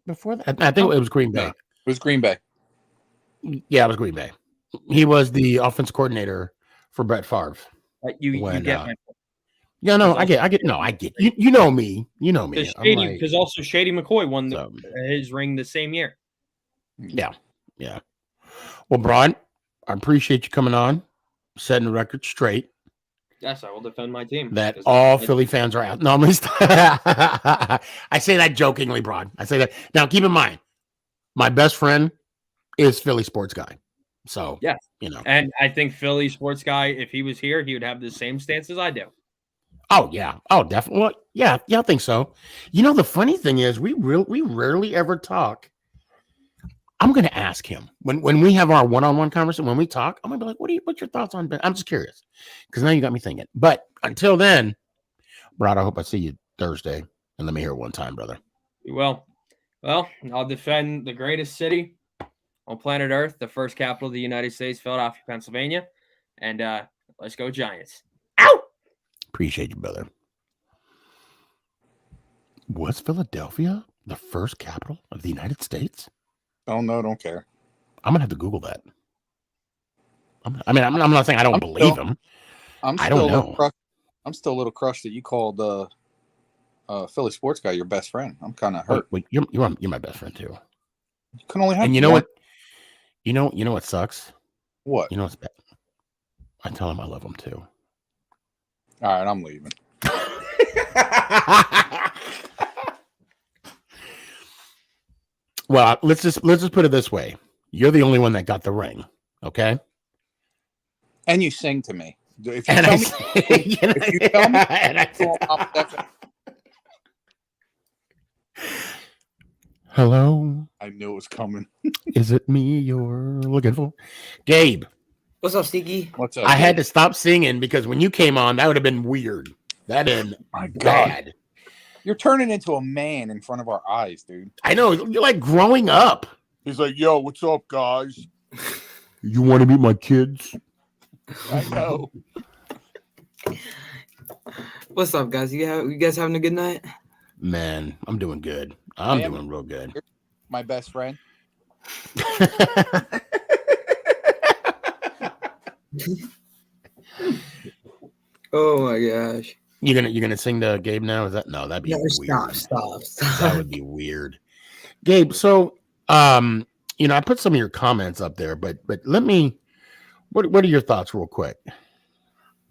before that? I think it was Green Bay. No, it was Green Bay. Yeah, it was Green Bay. He was the offense coordinator for Brett Favre. You get my point. Yeah, no, I get. No, I get. You know me. Because also Shady McCoy won his ring the same year. Yeah. Well, Brian, I appreciate you coming on, setting the record straight. Yes, I will defend my team. That all Philly fans are out. No, I say that jokingly, Brian. I say that. Now, keep in mind, my best friend is Philly sports guy. So, yeah, And I think Philly sports guy, if he was here, he would have the same stance as I do. Oh, yeah. Oh, definitely. Well, yeah, I think so. The funny thing is we rarely ever talk. I'm going to ask him when we have our one-on-one conversation, when we talk, I'm going to be like, what's your thoughts on Ben? I'm just curious because now you got me thinking. But until then, Brad, I hope I see you Thursday and let me hear it one time, brother. You will. Well, I'll defend the greatest city on planet Earth, the first capital of the United States, Philadelphia, Pennsylvania. And let's go Giants. Ow! Appreciate you, brother. Was Philadelphia the first capital of the United States? Oh, no, don't care. I'm going to have to Google that. I'm not saying I don't believe him. I don't know. I'm still a little crushed that you called Philly sports guy your best friend. I'm kind of hurt. Wait, you're my best friend too. You can only have. And you know what? You know what sucks? What? You know what's bad? I tell him I love him too. All right, I'm leaving. Well, let's just put it this way: you're the only one that got the ring, okay? And you sing to me. If you tell me, hello. I knew it was coming. Is it me you're looking for, Gabe? What's up, Sneaky? What's up? I had to stop singing because when you came on, that would have been weird. That'd been my God. Bad. You're turning into a man in front of our eyes, dude. I know. You're like growing up. He's like, yo, what's up, guys? You want to meet my kids? I know. What's up, guys? You guys having a good night? Man, I'm doing good. I'm doing real good. My best friend. Oh my gosh. You're gonna sing to Gabe now? Is that no? That'd be weird. Stop. That would be weird. Gabe, so I put some of your comments up there, but let me. What are your thoughts, real quick?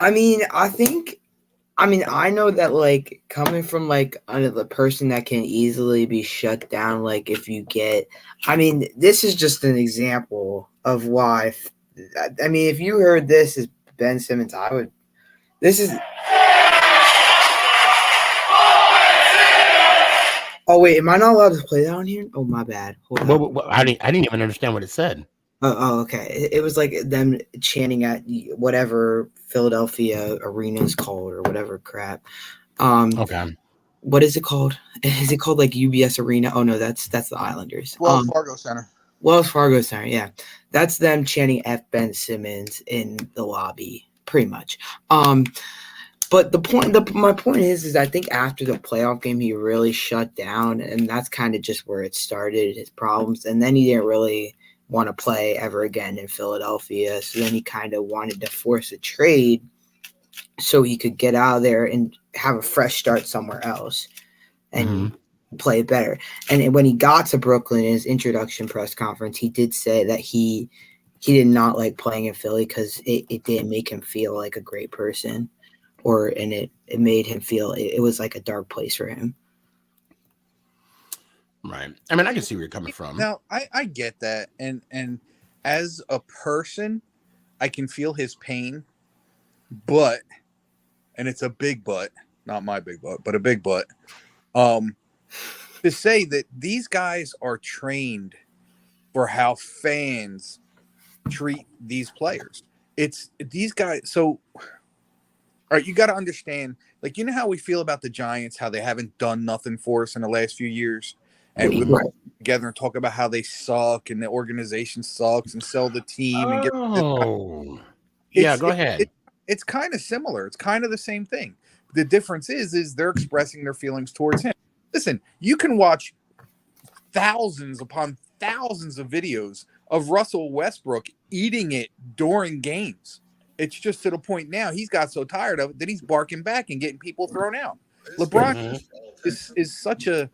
I know that like coming from like the person that can easily be shut down, like if you get, this is just an example of why. If you heard this as Ben Simmons, this is. Oh wait, am I not allowed to play that on here? Oh my bad. Hold on. Well, I didn't even understand what it said. Oh, okay. It was like them chanting at whatever Philadelphia arena is called or whatever crap. Okay. What is it called? Is it called like UBS Arena? Oh no, that's the Islanders. Wells Fargo Center. Wells Fargo Center, yeah. That's them chanting F Ben Simmons in the lobby, pretty much. But my point is I think after the playoff game he really shut down, and that's kind of just where it started, his problems. And then he didn't really want to play ever again in Philadelphia. So then he kind of wanted to force a trade so he could get out of there and have a fresh start somewhere else and play better. And when he got to Brooklyn in his introduction press conference, he did say that he did not like playing in Philly because it didn't make him feel like a great person, and it made him feel it was like a dark place for him. Right. I mean, I can see where you're coming from. Now, I get that. And as a person, I can feel his pain, but, and it's a big but, not my big but a big but, to say that these guys are trained for how fans treat these players. It's these guys. So, all right, you got to understand, like, you know how we feel about the Giants, how they haven't done nothing for us in the last few years, and we Right. together and talk about how they suck and the organization sucks and sell the team and get. Oh, yeah. Go ahead. It's kind of similar. It's kind of the same thing. The difference is they're expressing their feelings towards him. Listen, you can watch thousands upon thousands of videos of Russell Westbrook eating it during games. It's just to the point now he's got so tired of it that he's barking back and getting people thrown out. LeBron is such a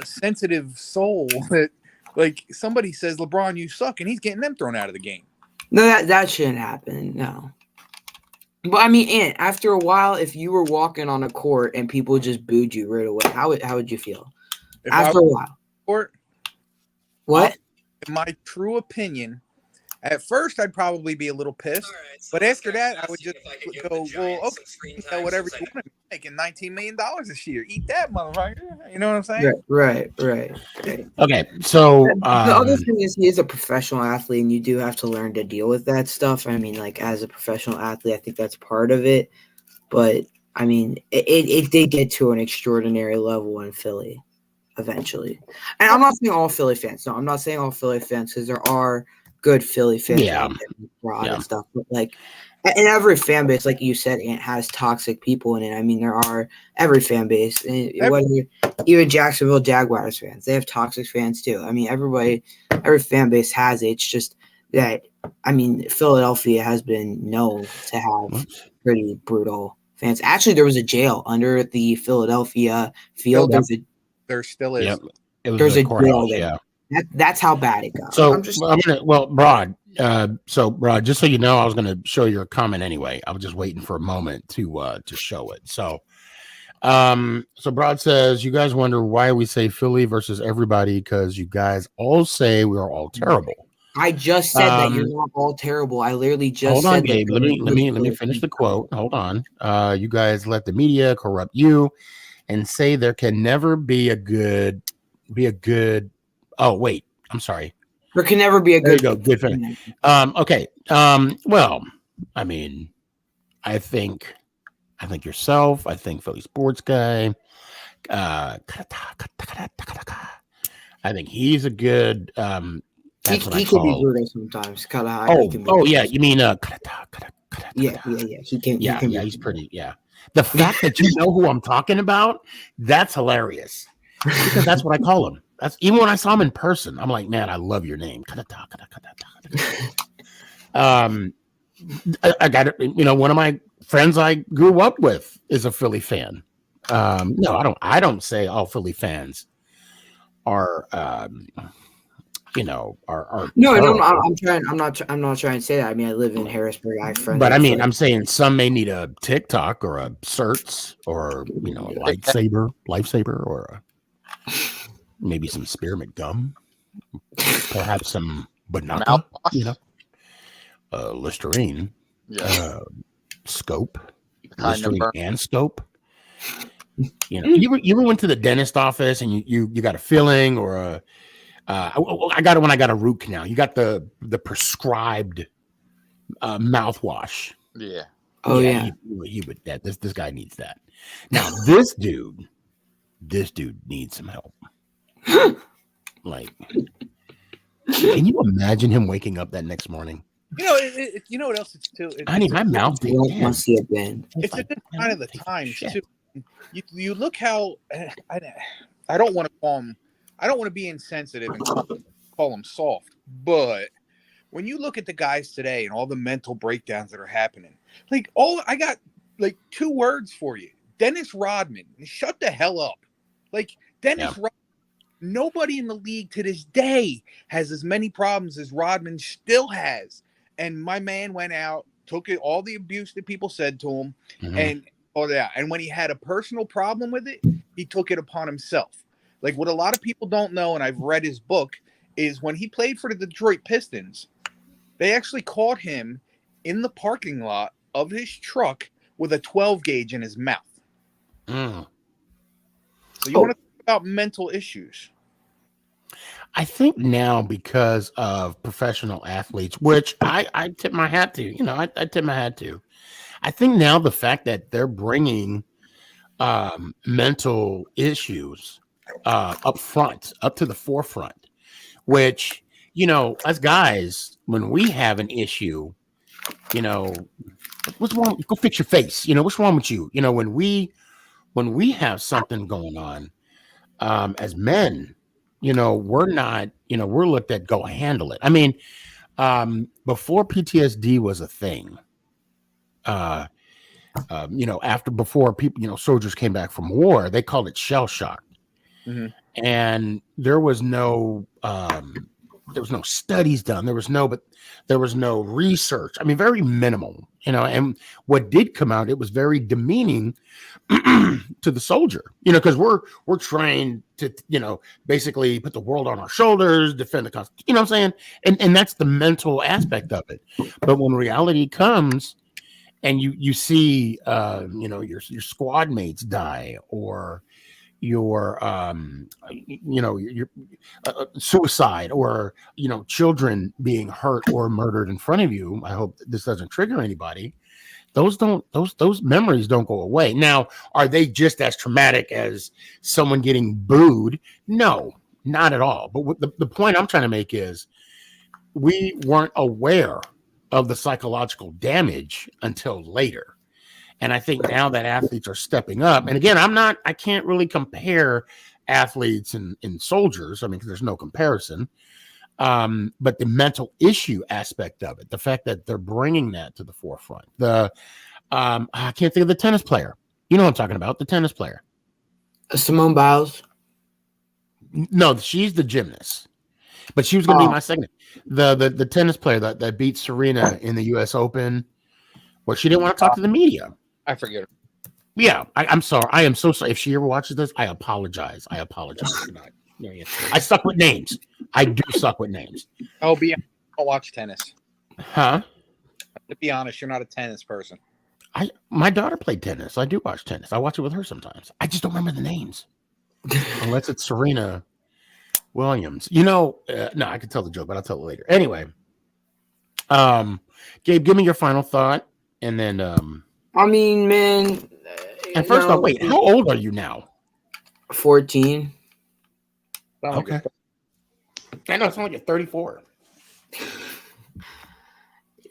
sensitive soul that, like, somebody says, LeBron, you suck, and he's getting them thrown out of the game. No, that shouldn't happen. No. But I mean, Ant, after a while, if you were walking on a court and people just booed you right away, how would you feel? If After a while. Or, What? in my true opinion, at first I'd probably be a little pissed, but after that I would just go, well, okay, whatever you want. Making $19 million this year. Eat that, motherfucker. You know what I'm saying? Right. Okay, so The other thing is he is a professional athlete, and you do have to learn to deal with that stuff. I mean, like, as a professional athlete, I think that's part of it. But I mean, it did get to an extraordinary level in Philly eventually. And I'm not saying all Philly fans. No, I'm not saying all Philly fans, because there are good Philly fans out there, Rod and stuff. But like, and every fan base, like you said, it has toxic people in it. I mean, there are every fan base, even Jacksonville Jaguars fans, they have toxic fans too. I mean, every fan base has it. It's just that, I mean, Philadelphia has been known to have pretty brutal fans. Actually, there was a jail under the Philadelphia field. There still is. Yep. There's a jail there. Yeah. That's how bad it got. So Rod, Rod, just so you know, I was gonna show your comment anyway. I was just waiting for a moment to show it. So Rod says, you guys wonder why we say Philly versus everybody, because you guys all say we are all terrible. I just said that you're not all terrible. I literally just hold said on, Gabe. Let me finish the quote. Hold on. You guys let the media corrupt you and say there can never be a good. Oh, wait, I'm sorry. There can never be a good. There you go. Good fan. Okay. Well, I mean, I think yourself. I think Philly Sports Guy. I think he's a good. That's he can be brutal sometimes. Yeah. You mean Yeah. He can. Yeah. He's pretty. Yeah. The fact that you know who I'm talking about, that's hilarious. Because that's what I call him. That's even when I saw him in person, I'm like, man, I love your name. I got it. You know, one of my friends I grew up with is a Philly fan. No, I don't say all Philly fans are, are No, I'm not trying to say that. I mean, I live in Harrisburg. I have friends. But I mean, I'm saying some may need a TikTok or a certs or, a lifesaver or maybe some spearmint gum, perhaps some banana, Listerine, scope, Listerine and scope. You ever went to the dentist office and you got a filling or I got it when I got a root canal. You got the prescribed mouthwash. Yeah. Oh yeah. He would that. This guy needs that. Now this dude needs some help. Like, can you imagine him waking up that next morning? You know what else it's too? I need my mouth. It's a good sign of the times too. You look how I don't want to call him. I don't want to be insensitive and call him soft, but when you look at the guys today and all the mental breakdowns that are happening, I got like 2 words for you: Dennis Rodman. Shut the hell up. Like Dennis Rodman. Nobody in the league to this day has as many problems as Rodman still has. And my man went out, took it, all the abuse that people said to him, and all that. And when he had a personal problem with it, he took it upon himself. Like, what a lot of people don't know, and I've read his book, is when he played for the Detroit Pistons, they actually caught him in the parking lot of his truck with a 12 gauge in his mouth. Mm. So you want to talk about mental issues? I think now because of professional athletes, which I tip my hat to, I tip my hat to. I think now the fact that they're bringing mental issues up front, up to the forefront, which, as guys, when we have an issue, what's wrong? Go fix your face. What's wrong with you? When we have something going on, as men, we're not, we're looked at, go handle it. I mean, before PTSD was a thing, before people, soldiers came back from war, they called it shell shock. Mm-hmm. And there was no studies done. There was no research. I mean, very minimal, and what did come out, it was very demeaning to the soldier, because we're trained to, basically put the world on our shoulders, defend the country, what I'm saying? And that's the mental aspect of it. But when reality comes and you see, your squad mates die, or your suicide, or children being hurt or murdered in front of you. I hope this doesn't trigger anybody. Those memories don't go away. Now, are they just as traumatic as someone getting booed? No, not at all. But what the point I'm trying to make is, we weren't aware of the psychological damage until later. And I think now that athletes are stepping up, and again, I can't really compare athletes and soldiers. I mean, because there's no comparison. But the mental issue aspect of it, the fact that they're bringing that to the forefront. I can't think of the tennis player. You know what I'm talking about? The tennis player. Simone Biles. No, she's the gymnast. But she was going to be my second. The tennis player that beat Serena in the U.S. Open, where she didn't want to talk to the media. I forget her. Yeah, I'm sorry. I am so sorry. If she ever watches this, I apologize. I suck with names. I do suck with names. Oh, I don't watch tennis. Huh? To be honest, you're not a tennis person. My daughter played tennis. I do watch tennis. I watch it with her sometimes. I just don't remember the names. Unless it's Serena Williams. No, I can tell the joke, but I'll tell it later. Anyway, Gabe, give me your final thought, and then I mean, man. And first off, wait, how old are you now? 14. Okay. I know, it's only like 34.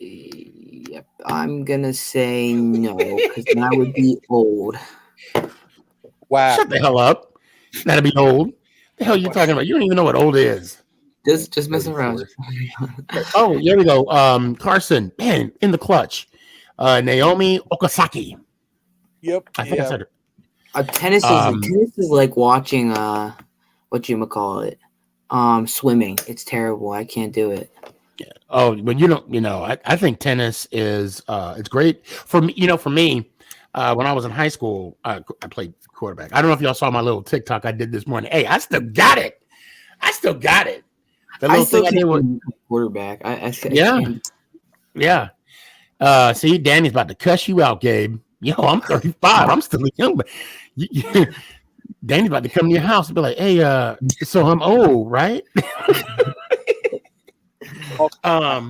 Yep, I'm gonna say no, because then I would be old. Wow. Shut the hell up. That'd be old. The hell are you talking about? You don't even know what old is. Just messing around. Oh, here we go. Carson, man, in the clutch. Naomi Okazaki. Yep. I think I said it. Tennis is like watching swimming. It's terrible. I can't do it. Yeah. Oh, but I think tennis is it's great for me. For me, when I was in high school, I played quarterback. I don't know if y'all saw my little TikTok I did this morning. Hey, I still got it. The little thing I did with quarterback. Yeah. See, Danny's about to cuss you out, Gabe. I'm 35. I'm still young, but Danny's about to come to your house and be like, "Hey, so I'm old, right?" But I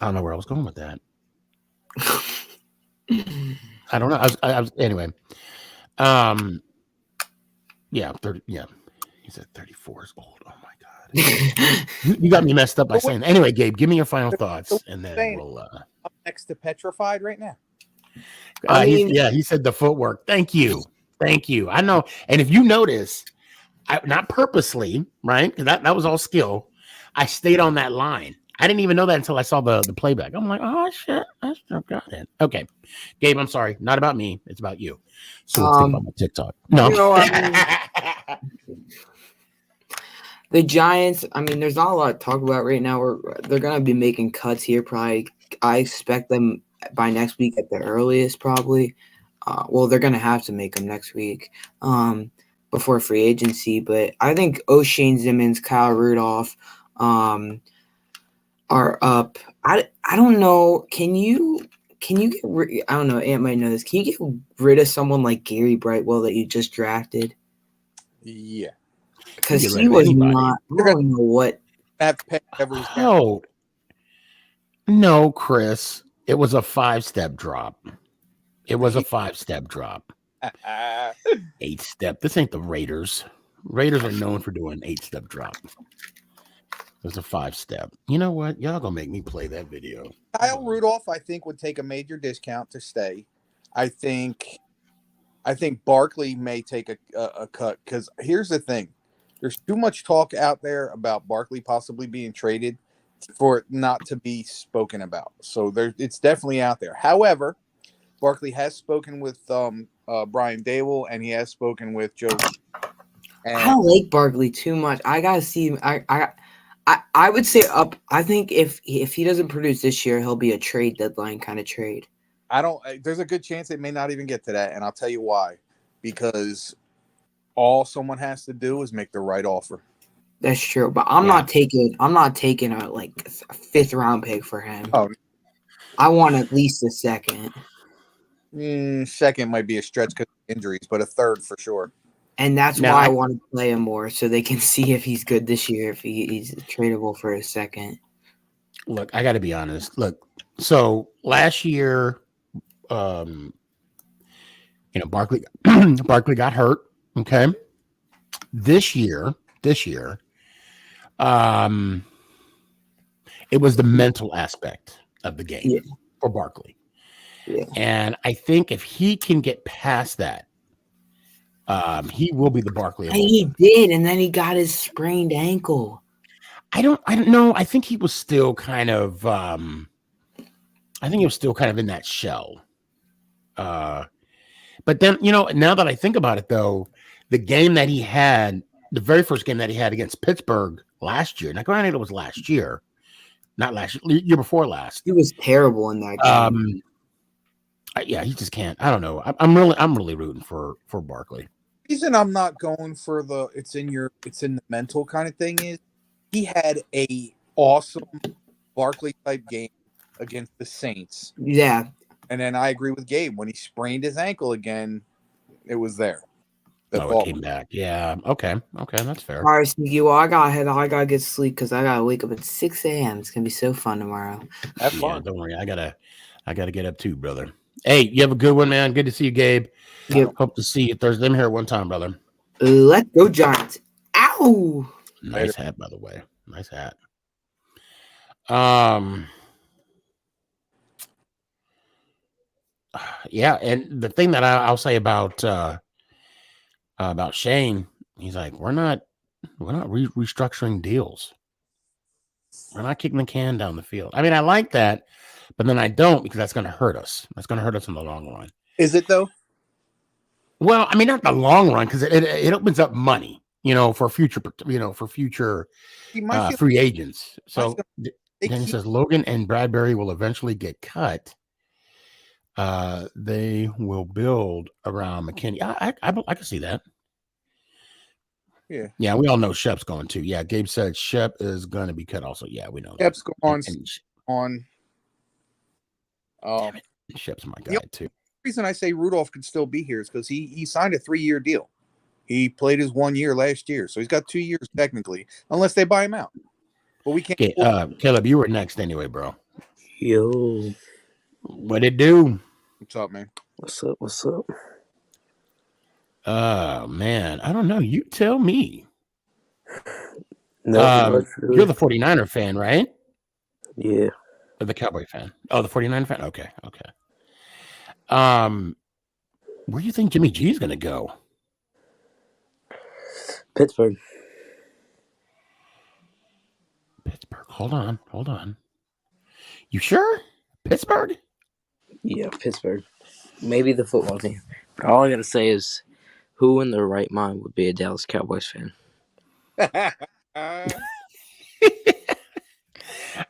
don't know where I was going with that. I don't know. I was anyway. Yeah, 30. Yeah, he said 34 is old. Oh my god, you got me messed up by saying. Anyway, Gabe, give me your final thoughts, and then we'll. I'm next to petrified right now. He said the footwork. Thank you. I know, and if you notice, not purposely, right? Because that was all skill. I stayed on that line. I didn't even know that until I saw the playback. I'm like, oh shit, I still got it. Okay, Gabe, I'm sorry, not about me. It's about you. So let's think about my TikTok. No. The Giants, I mean, there's not a lot to talk about right now. They're going to be making cuts here probably. I expect them by next week at the earliest, probably. They're going to have to make them next week before free agency. But I think O'Shane Simmons, Kyle Rudolph, are up. I don't know. Can you get I don't know. Ant might know this. Can you get rid of someone like Gary Brightwell that you just drafted? Yeah. Because Get rid he of was anybody. not. I don't know what. Have to pay whatever he's got. Oh, no, Chris. It was a 5-step drop. It was a 5-step drop. 8-step. This ain't the Raiders. Raiders are known for doing 8-step drop. It was a 5-step. You know what? Y'all gonna make me play that video. Kyle Rudolph, I think, would take a major discount to stay. I think Barkley may take a cut because here's the thing. There's too much talk out there about Barkley possibly being traded for it not to be spoken about. So it's definitely out there. However, Barkley has spoken with Brian Daboll and he has spoken with Joe. I don't like Barkley too much. I gotta see him. I would say up. I think if he doesn't produce this year, he'll be a trade deadline kind of trade. There's a good chance it may not even get to that, and I'll tell you why. Because all someone has to do is make the right offer. That's true, but I'm not taking a like 5th round pick for him. Oh, I want at least a 2nd. Second might be a stretch because of injuries, but a 3rd for sure. And that's why I want to play him more, so they can see if he's good this year, if he's tradable for a 2nd. Look, I got to be honest. Look, so last year, Barkley got hurt. Okay, this year, it was the mental aspect of the game for Barkley. Yeah. And I think if he can get past that, he will be the Barkley. He did, and then he got his sprained ankle. I don't know. I think he was still kind of in that shell. But then, now that I think about it though, the game that he had, the very first game that he had against Pittsburgh last year. Now, granted, it was last year, not last year, year before last. He was terrible in that game. He just can't. I don't know. I'm really rooting for Barkley. The reason I'm not going for it's in the mental kind of thing is he had a awesome Barkley type game against the Saints. Yeah. And then I agree with Gabe when he sprained his ankle again, it was there. It came back. Yeah. Okay, that's fair. All right, Sneaky. Well, I gotta get sleep because I gotta wake up at 6 a.m. It's gonna be so fun tomorrow. Have fun. Don't worry. I gotta get up too, brother. Hey, you have a good one, man. Good to see you, Gabe. Yep. Hope to see you Thursday. I'm here one time, brother. Let's go, Giants. Ow! Nice hat, by the way. Nice hat. Yeah, and the thing that I'll say about Shane, he's like, we're not restructuring deals. We're not kicking the can down the field. I mean, I like that, but then I don't because that's going to hurt us. That's going to hurt us in the long run. Is it though? Well, I mean, not the long run because it opens up money, for future, free agents. So then he says Logan and Bradbury will eventually get cut. They will build around McKinney. I can see that. Yeah, we all know Shep's going too. Yeah, Gabe said Shep is going to be cut also. Yeah, we know Shep's that. on. Damn it. Shep's my guy too. The reason I say Rudolph could still be here is because he signed a 3-year deal. He played his 1 year last year, so he's got 2 years technically, unless they buy him out. But we can't. Okay, Caleb, you were next anyway, bro. Yo, what it do? What's up, man? what's up? Oh man, I don't know. You tell me. No, you're the 49er fan, right? Yeah. Or the Cowboy fan? Oh, the 49er fan? Okay. Where do you think Jimmy G is going to go? Pittsburgh. Hold on. You sure? Pittsburgh? Yeah, Pittsburgh. Maybe the football team. But all I got to say is, who in their right mind would be a Dallas Cowboys fan?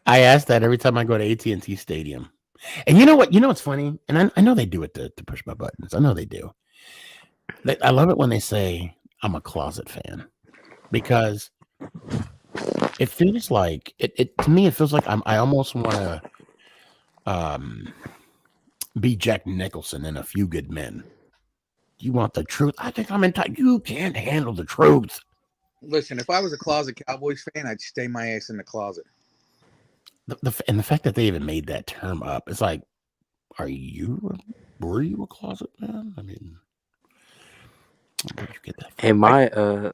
I ask that every time I go to AT&T Stadium. And you know what? You know what's funny? And I know they do it to push my buttons. I know they do. I love it when they say, I'm a closet fan. Because It feels like it to me. It feels like I almost want to be Jack Nicholson in A Few Good Men. You want the truth? I think I'm entitled. You can't handle the truth. Listen, if I was a closet Cowboys fan, I'd stay my ass in the closet. And the fact that they even made that term up, it's like, were you a closet man? I mean, where'd you get that from? Hey, my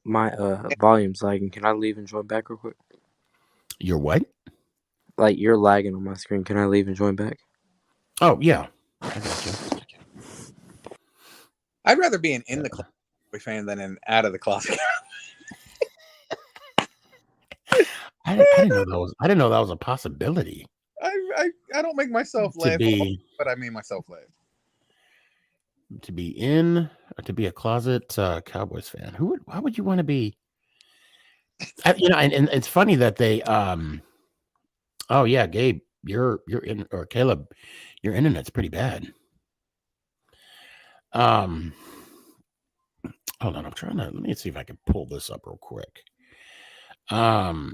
volume's lagging. Can I leave and join back real quick? You're what? Like, you're lagging on my screen. Can I leave and join back? Oh yeah, I got you. I'd rather be an in the closet fan than an out of the closet. I didn't know that was a possibility. I don't make myself laugh, but I made myself laugh. To be a closet Cowboys fan. Why would you want to be? And it's funny that they oh yeah, Gabe, you're in, or Caleb, your internet's pretty bad. Hold on, let me see if I can pull this up real quick. Because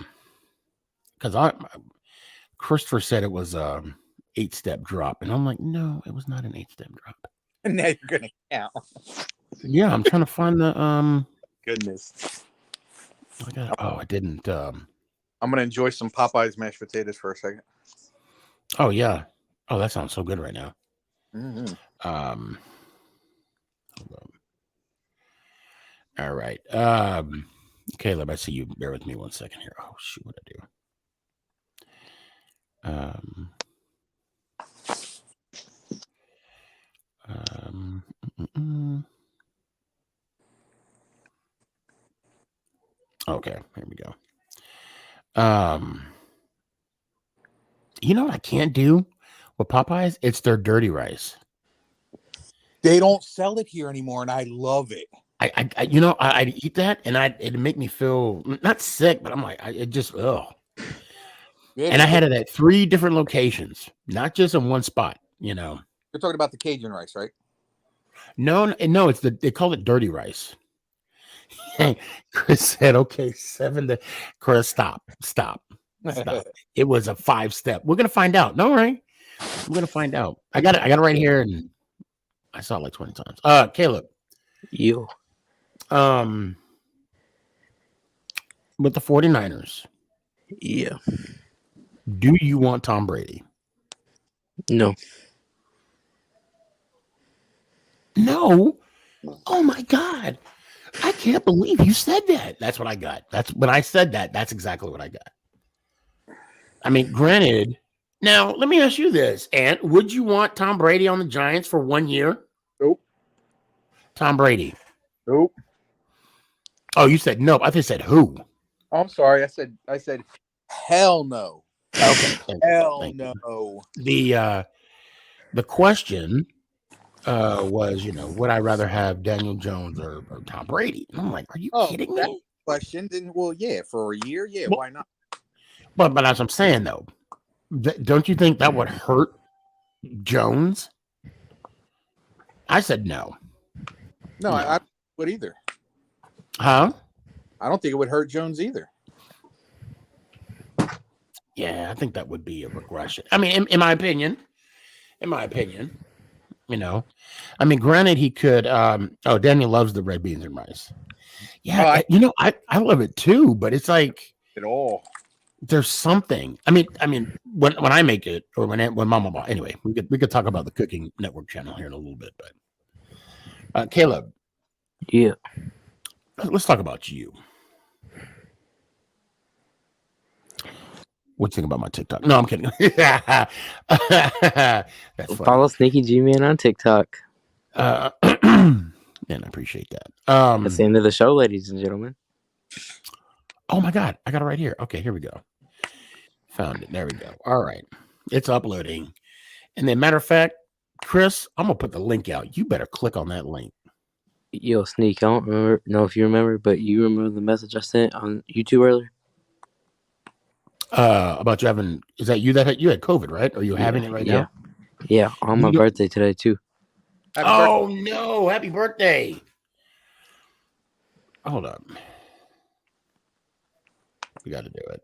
Christopher said it was 8-step drop, and I'm like, no, it was not an 8-step drop. And now you're gonna count. Yeah, I'm trying to find the Goodness. I didn't. I'm gonna enjoy some Popeyes mashed potatoes for a second. Oh yeah. Oh, that sounds so good right now. Mm-hmm. Hold on. All right. Caleb, I see you. Bear with me one second here. Oh shoot, what I do? Okay, here we go. You know what I can't do with Popeyes? It's their dirty rice. They don't sell it here anymore, and I love it. I'd eat that, and it'd make me feel not sick, but I'm like, it just ugh. Yeah, and I had it at 3 different locations, not just in one spot. You know, you're talking about the Cajun rice, right? No, it's they call it dirty rice. Chris said, "Okay, 7 to Chris, stop. It was a 5-step. We're gonna find out. No, right? We're gonna find out. I got it right here, and I saw it like 20 times. Caleb, you, with the 49ers, yeah. Do you want Tom Brady? No. No. Oh my God. I can't believe you said that. That's what I got. That's when I said that. That's exactly what I got. I mean, granted, now let me ask you this. And would you want Tom Brady on the Giants for 1 year? Nope. Tom Brady. Nope. Oh, you said no. I think you said who? Oh, I'm sorry. I said hell no. Okay. Hell no. The question was, would I rather have Daniel Jones or Tom Brady? And I'm like, are you kidding me? Question, then yeah, for a year, yeah, why not? But as I'm saying though, don't you think that would hurt Jones? I said no. No, I don't would either. Huh? I don't think it would hurt Jones either. Yeah, I think that would be a regression. I mean, in my opinion, I mean, granted, he could. Daniel loves the red beans and rice. Yeah, I love it too. But it's like at all. There's something. I mean, when I make it, or when Mama. Anyway, we could talk about the Cooking Network channel here in a little bit. But Caleb, yeah, let's talk about you. What do you think about my TikTok? No, I'm kidding. That's funny. Follow Sneakyg Man on TikTok. And I appreciate that. That's the end of the show, ladies and gentlemen. Oh my God, I got it right here. Okay, here we go. Found it. There we go. All right, it's uploading. And then, matter of fact, Chris, I'm gonna put the link out. You better click on that link. Yo, Sneak, I don't know if you remember, but you remember the message I sent on YouTube earlier? About you having, is that you that you had COVID, right? Or you having it right now? Yeah, on my birthday today too. No, happy birthday. Hold up. We got to do it.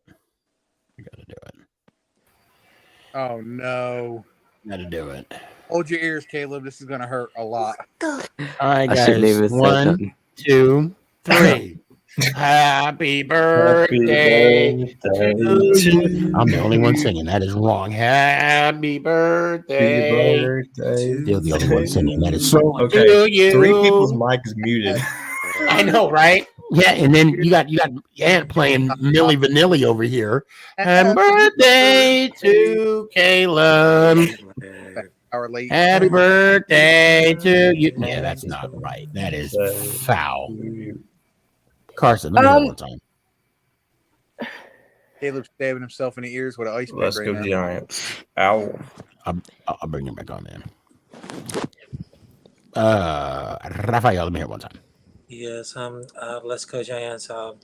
gotta do it. Oh no! Gotta do it. Hold your ears, Caleb. This is gonna hurt a lot. All right, I shouldn't guys. even said 1, nothing. 2, 3. Happy birthday to you. I'm the only one singing. That is wrong. Happy birthday. You're the only one singing. That is so Okay. to you. 3 people's mic is muted. I know, right? Yeah, and then you got Ant playing Milli Vanilli over here. Happy birthday to Caleb. Hour late. Happy birthday to you. Yeah, that's not right. That is foul. Carson, let me hear it one time. Caleb's stabbing himself in the ears with an ice pick Let's right go now. Giants. Ow. I'll bring him back on, man. Rafael, let me hear it one time. Yes, let's go Giants. I'll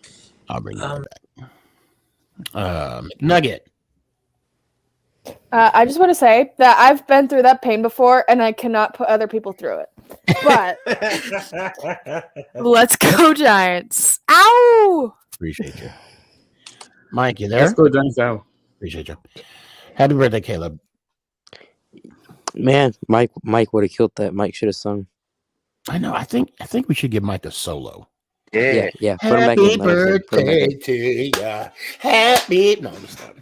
bring him back. Nugget. I just want to say that I've been through that pain before, and I cannot put other people through it. But let's go Giants! Ow! Appreciate you, Mike. You there? Let's go Giants. Ow. Appreciate you. Happy birthday, Caleb. Man, Mike would have killed that. Mike should have sung. I know. I think we should give Mike a solo. Yeah. Put him back in. Happy birthday to ya. Happy. No, I'm just done.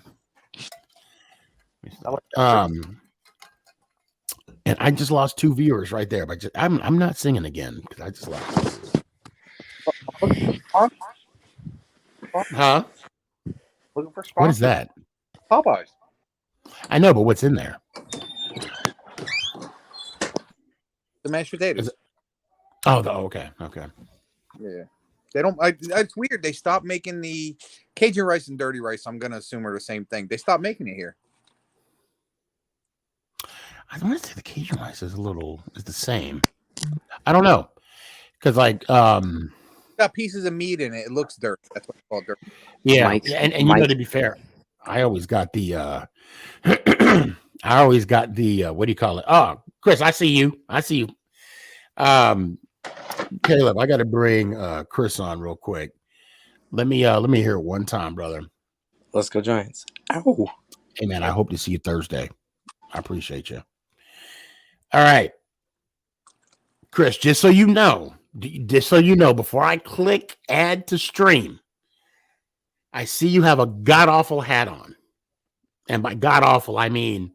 And I just lost 2 viewers right there, but I'm not singing again because I just lost. Huh? Looking for sponsors. What is that? Popeyes. I know, but what's in there? The mashed potatoes. Okay. Yeah. They don't. It's weird. They stopped making the Cajun rice and dirty rice. I'm gonna assume are the same thing. They stopped making it here. I want to say the Cajun rice is the same. I don't know, because Got pieces of meat in it. It looks dirty. That's what it's called, dirty. yeah, Mike's- and you know, to be fair, I always got the what do you call it? Oh, Chris, I see you. Caleb, I got to bring Chris on real quick. Let me hear it one time, brother. Let's go Giants. Ow. Hey man, I hope to see you Thursday. I appreciate you. All right, Chris, just so you know, before I click add to stream, I see you have a god awful hat on, and by god awful I mean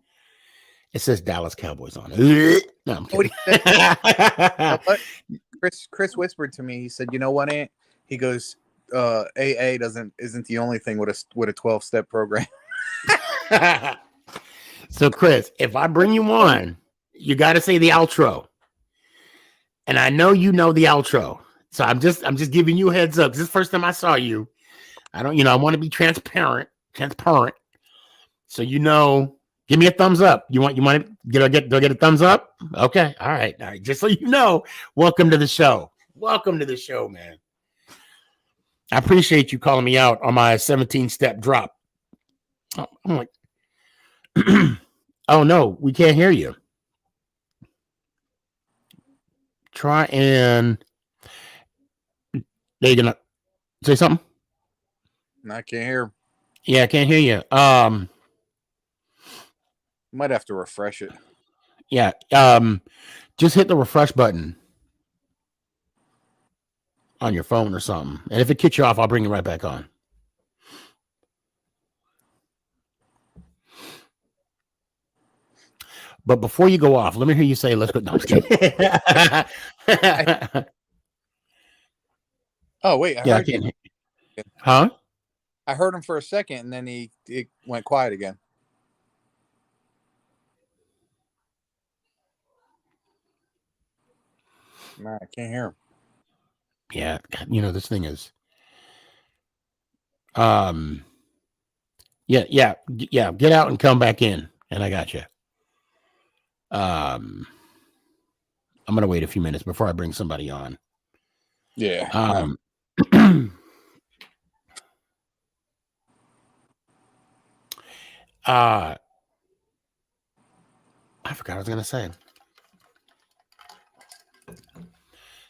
it says Dallas Cowboys on it. No, I'm kidding. Chris whispered to me. He said, "You know what, Aunt?" He goes, "AA isn't the only thing with a 12-step program." So, Chris, if I bring you on, you got to say the outro, and I know you know the outro. So I'm just giving you a heads up. This is the first time I saw you. I want to be transparent. So give me a thumbs up. Do I get a thumbs up? Okay, all right. Just so you know, welcome to the show. Welcome to the show, man. I appreciate you calling me out on my 17-step drop. I'm like, oh no, we can't hear you. Try and they're gonna say something. No, I can't hear. Yeah, I can't hear you. Might have to refresh it. Yeah. Just hit the refresh button on your phone or something. And if it kicks you off, I'll bring you right back on. But before you go off, let me hear you say, let's go. No, I'm just kidding. Oh, wait. I can't hear. Huh? I heard him for a second, and then it went quiet again. Nah, I can't hear him. Yeah, this thing is. Yeah. Get out and come back in, and I got you. I'm gonna wait a few minutes before I bring somebody on. Yeah. I forgot what I was gonna say.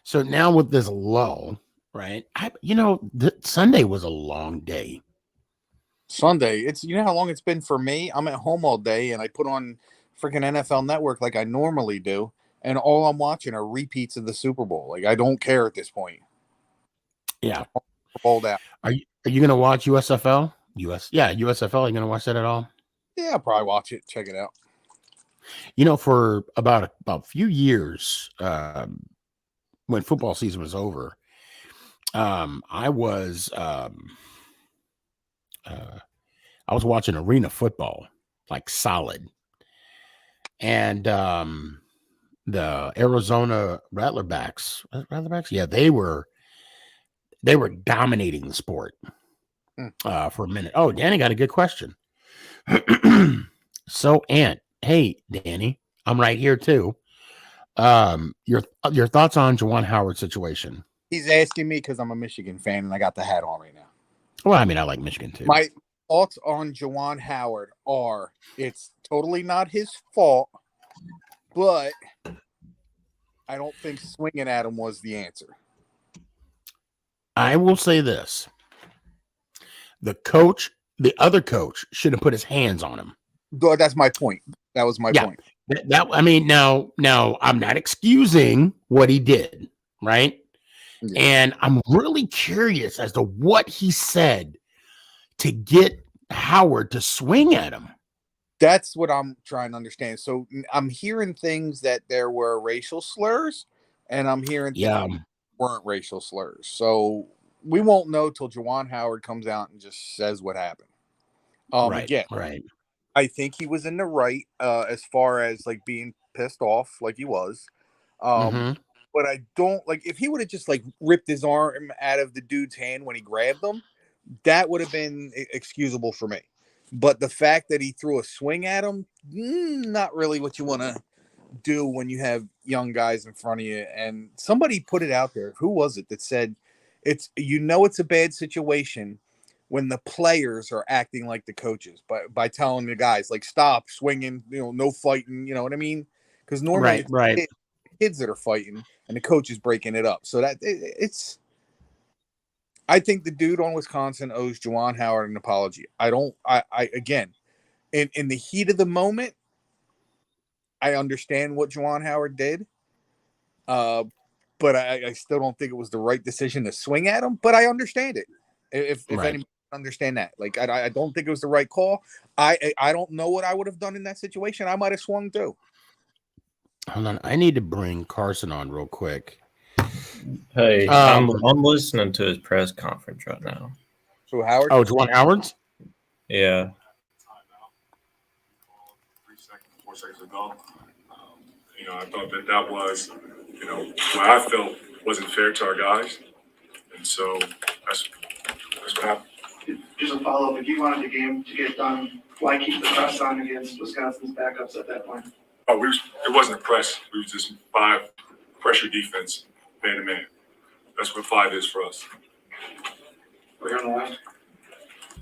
So now with this lull, right? Sunday was a long day. Sunday. It's you know how long it's been for me. I'm at home all day, and I put on freaking NFL Network like I normally do, and all I'm watching are repeats of the Super Bowl. Like I don't care at this point. Yeah. Balled out. Are you gonna watch USFL? USFL. Are you gonna watch that at all? Yeah, I'll probably watch it. Check it out. You know, for about a few years, when football season was over, I was watching arena football, like solid, and the Arizona Rattlerbacks, yeah, they were dominating the sport for a minute. Oh, Danny got a good question. So, Ant, hey, Danny, I'm right here too. Your thoughts on Juwan Howard's situation? He's asking me because I'm a Michigan fan and I got the hat on right now. Well, I mean, I like Michigan too. My thoughts on Juwan Howard are: it's totally not his fault, but I don't think swinging at him was the answer. I will say this: the other coach, should have put his hands on him. That's my point. That was my point. I mean, now I'm not excusing what he did, right? Yeah. And I'm really curious as to what he said to get Howard to swing at him. That's what I'm trying to understand. So I'm hearing things that there were racial slurs, and I'm hearing things that weren't racial slurs. So we won't know till Juwan Howard comes out and just says what happened. Right. I think he was in the right as far as like being pissed off, like he was. But I don't like if he would have just like ripped his arm out of the dude's hand when he grabbed him, that would have been excusable for me. But the fact that he threw a swing at him, not really what you want to do when you have young guys in front of you. And somebody put it out there. Who was it that said it's a bad situation when the players are acting like the coaches by telling the guys like stop swinging, no fighting, you know what I mean? Because normally it's kids that are fighting and the coach is breaking it up. So that it's. I think the dude on Wisconsin owes Juwan Howard an apology. Again, in the heat of the moment, I understand what Juwan Howard did, but I still don't think it was the right decision to swing at him. But I understand it. If anyone understand that, like I don't think it was the right call. I don't know what I would have done in that situation. I might have swung too. Hold on, I need to bring Carson on real quick. Hey, I'm listening to his press conference right now. So Howard? Oh, Juwan Howard's? Yeah. 4 seconds ago. I thought that was, what I felt wasn't fair to our guys. And so that's what happened. Just a follow-up, if you wanted the game to get done, why keep the press on against Wisconsin's backups at that point? Oh, it wasn't a press. We was just 5 pressure defense, man-to-man. That's what 5 is for us. We're on the left.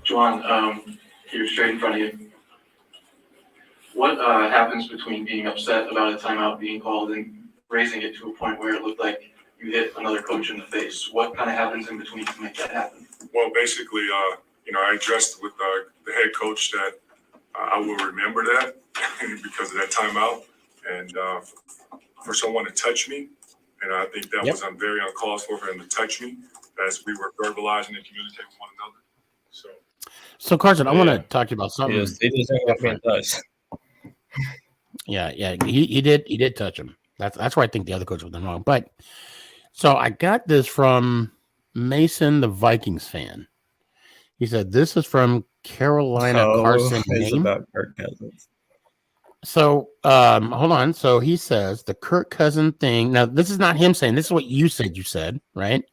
Juwan, you're straight in front of you. What happens between being upset about a timeout being called and raising it to a point where it looked like you hit another coach in the face? What kind of happens in between to make that happen? Well, basically, I addressed with the head coach that I will remember that because of that timeout. And for someone to touch me, and I think that was very uncalled for him to touch me as we were verbalizing and communicating with one another. So Carson, I want to talk to you about something. Yes, he doesn't have me touch. Yeah, he did touch him. That's where I think the other coach was wrong. But so I got this from Mason, the Vikings fan. He said this is from Carolina Carson name. About Kirk Cousins. So hold on. So he says the Kirk Cousin thing. Now this is not him saying. This is what you said. You said right.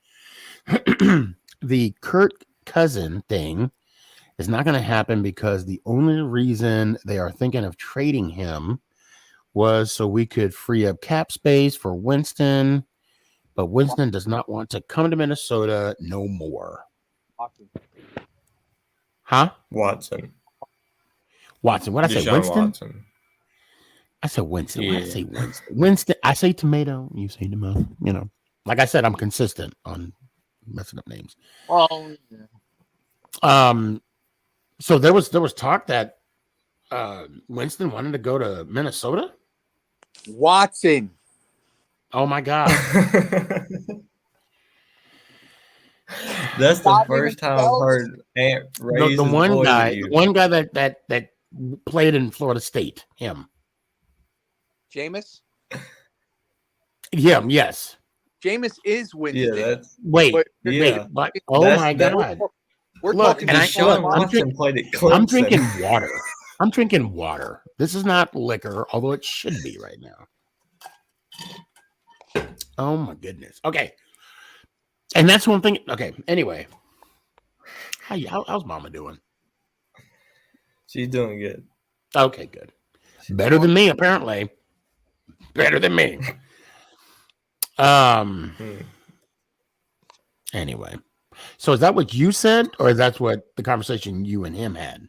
The Kirk Cousin thing is not going to happen because the only reason they are thinking of trading him was so we could free up cap space for Winston, but Winston does not want to come to Minnesota no more. Huh? Watson. What did I say? Winston? Watson. I said Winston. Yeah. I say Winston. Winston. I say tomato. You say tomato. Like I said, I'm consistent on messing up names. Oh, yeah. So there was talk that Winston wanted to go to Minnesota. Watson. Oh my God. That's the Not first even time I've close. heard Ant raise the his one voice guy, at you. the one guy that played in Florida State. Him. Jameis. Him. Yes. Jameis is Yeah, Winston. that's Wait. But yeah. But, oh That's my that. God. we're Look, talking and Deshaun I'm Watson played at I'm Clemson. drinking water. I'm drinking water. This is not liquor, although it should be right now. Oh my goodness. Okay. And that's one thing. Okay. Anyway, how's Mama doing? She's doing good. Okay, good. Better than me, apparently. Better than me. Anyway, so is that what you said, or is that what the conversation you and him had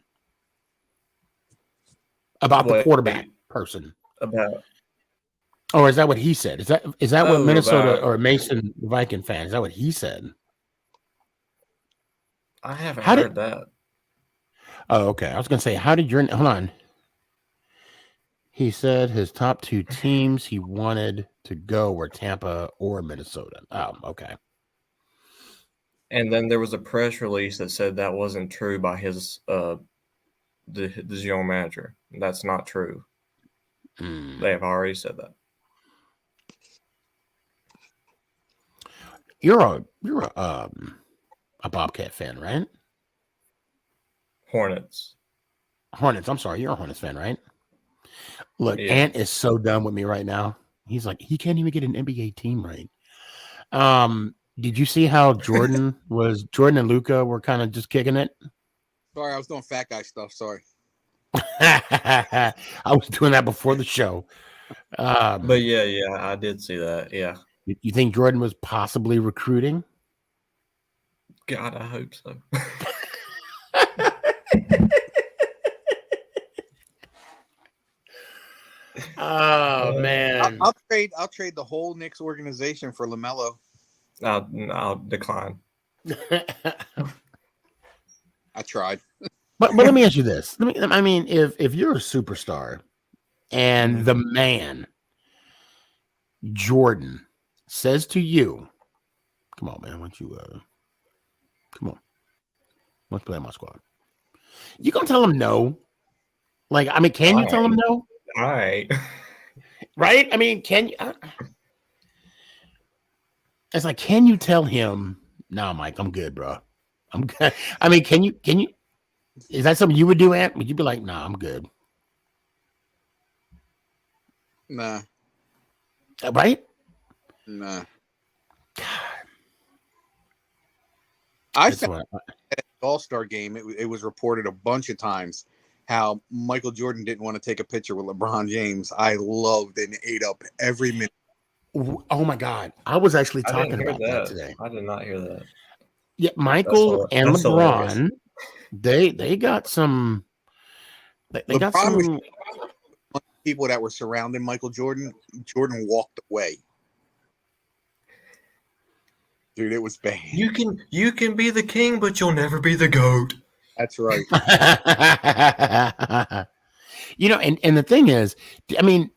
about the quarterback person? About Or is that what he said? Is that what Minnesota about, or Mason Viking fan? Is that what he said? I haven't heard that. Oh, okay. I was gonna say, how did your hold on? He said his top two teams he wanted to go were Tampa or Minnesota. Oh, okay. And then there was a press release that said that wasn't true by his the general manager. That's not true. They have already said that. You're a Bobcat fan, right? Hornets. I'm sorry, you're a Hornets fan, right? Look, Yeah. Ant is so done with me right now. He's like, he can't even get an NBA team right. Did you see how Jordan and Luca were kind of just kicking it? Sorry, I was doing fat guy stuff. Sorry. I was doing that before the show. But yeah, I did see that. Yeah. You think Jordan was possibly recruiting? God, I hope so. Oh man, I'll trade the whole Knicks organization for LaMelo. I'll decline. I tried. But let me ask you this. I mean, if you're a superstar and the man Jordan says to you, "Come on, man, why don't you come on, let's play on my squad." You gonna tell him no? Like, I mean, can you tell him no? All right. Right? I mean, can you? It's like, can you tell him, "No, Mike, I'm good, bro. I'm good." I mean, can you? Is that something you would do, Ant? Would you be like, "Nah, I'm good"? Nah. Right? Nah. I That's found at the All-Star game, it was reported a bunch of times how Michael Jordan didn't want to take a picture with LeBron James. I loved and ate up every minute. Oh my God. I was actually I talking didn't hear about that that today. I did not hear that. Yeah, Michael and that's hilarious. LeBron, they got some. They got LeBron some was people that were surrounding Michael Jordan. Jordan walked away. Dude, it was bad. You can be the king, but you'll never be the GOAT. That's right. You know, and the thing is, I mean,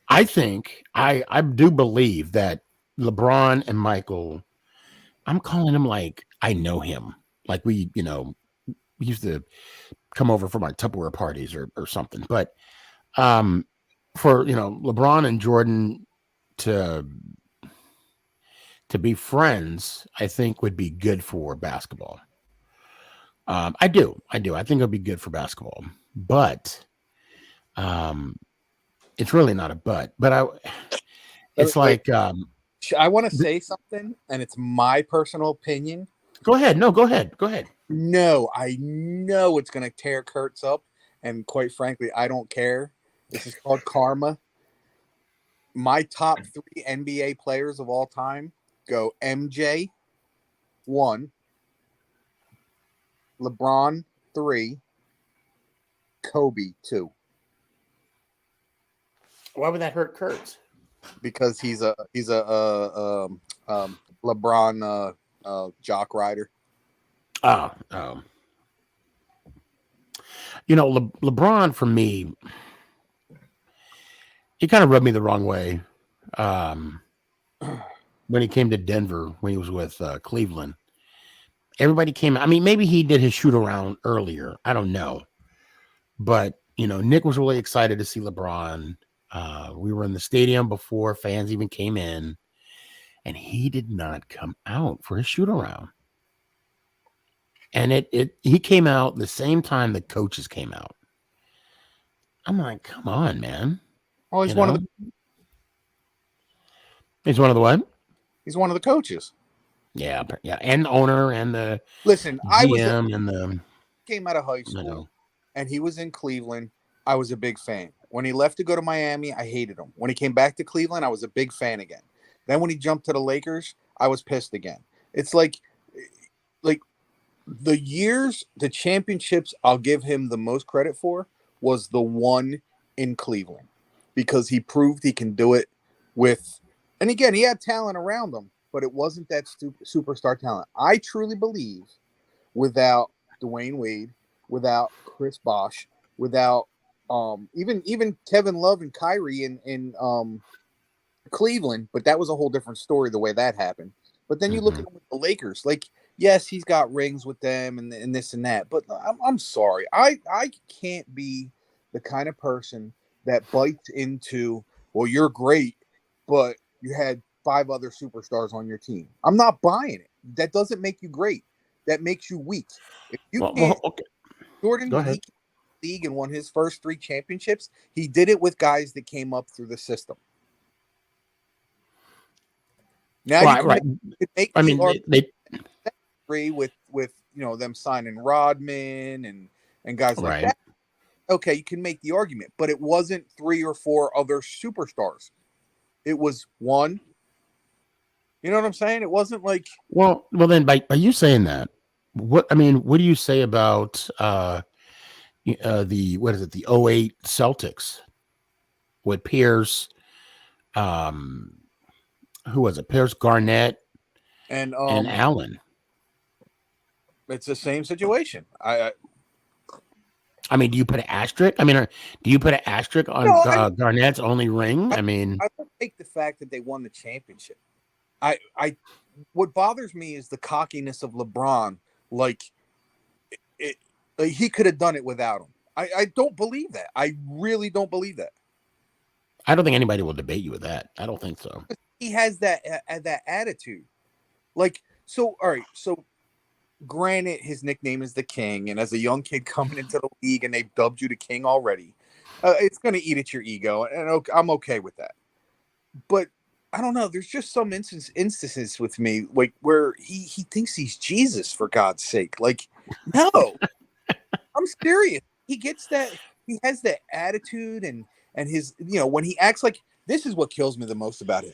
I think I do believe that LeBron and Michael, I'm calling him like I know him. Like we used to come over for my Tupperware parties or something. But for LeBron and Jordan to be friends, I think would be good for basketball. I do. I think it'll be good for basketball, but it's really not a but. But it's like I want to say something, and it's my personal opinion. Go ahead. No, go ahead. No, I know it's going to tear Kurtz up, and quite frankly, I don't care. This is called karma. My top 3 NBA players of all time go MJ 1, LeBron 3, Kobe 2. Why would that hurt Kurtz? Because he's a LeBron jock rider. Oh. LeBron for me, he kind of rubbed me the wrong way when he came to Denver, when he was with Cleveland. Everybody came. I mean, maybe he did his shoot around earlier. I don't know. But, Nick was really excited to see LeBron. We were in the stadium before fans even came in, and he did not come out for his shoot around. And he came out the same time the coaches came out. I'm like, come on, man. Oh, he's He's one of the what? He's one of the coaches. Yeah, and the owner and the Listen, GM came out of high school, and he was in Cleveland. I was a big fan. When he left to go to Miami, I hated him. When he came back to Cleveland, I was a big fan again. Then when he jumped to the Lakers, I was pissed again. It's like the championships I'll give him the most credit for was the one in Cleveland, because he proved he can do it with, and again, he had talent around him, but it wasn't that superstar talent. I truly believe without Dwayne Wade, without Chris Bosh, without even Kevin Love and Kyrie in Cleveland, but that was a whole different story the way that happened. But then you look at the Lakers, like, yes, he's got rings with them and this and that, but I'm sorry. I can't be the kind of person that bites into, well, you're great, but you had 5 other superstars on your team. I'm not buying it. That doesn't make you great. That makes you weak. If you can't, okay. Jordan league and won his first 3 championships. He did it with guys that came up through the system. Now they agree with them signing Rodman and guys like that. Okay, you can make the argument, but it wasn't 3 or 4 other superstars. It was one. You know what I'm saying? It wasn't like. Well, then by you saying that, what do you say about the 08 Celtics with Pierce, who was it? Pierce, Garnett, and Allen. It's the same situation. Do you put an asterisk? Do you put an asterisk on Garnett's only ring? I don't take the fact that they won the championship. What bothers me is the cockiness of LeBron. Like he could have done it without him. I don't believe that. I really don't believe that. I don't think anybody will debate you with that. I don't think so. He has that attitude. Like, so, all right. So granted, his nickname is the King. And as a young kid coming into the league and they've dubbed you the King already, it's going to eat at your ego. And I'm okay with that. But I don't know. There's just some instances with me like where he thinks he's Jesus, for God's sake. Like, no, I'm serious. He gets that. He has that attitude and his, when he acts like, this is what kills me the most about him.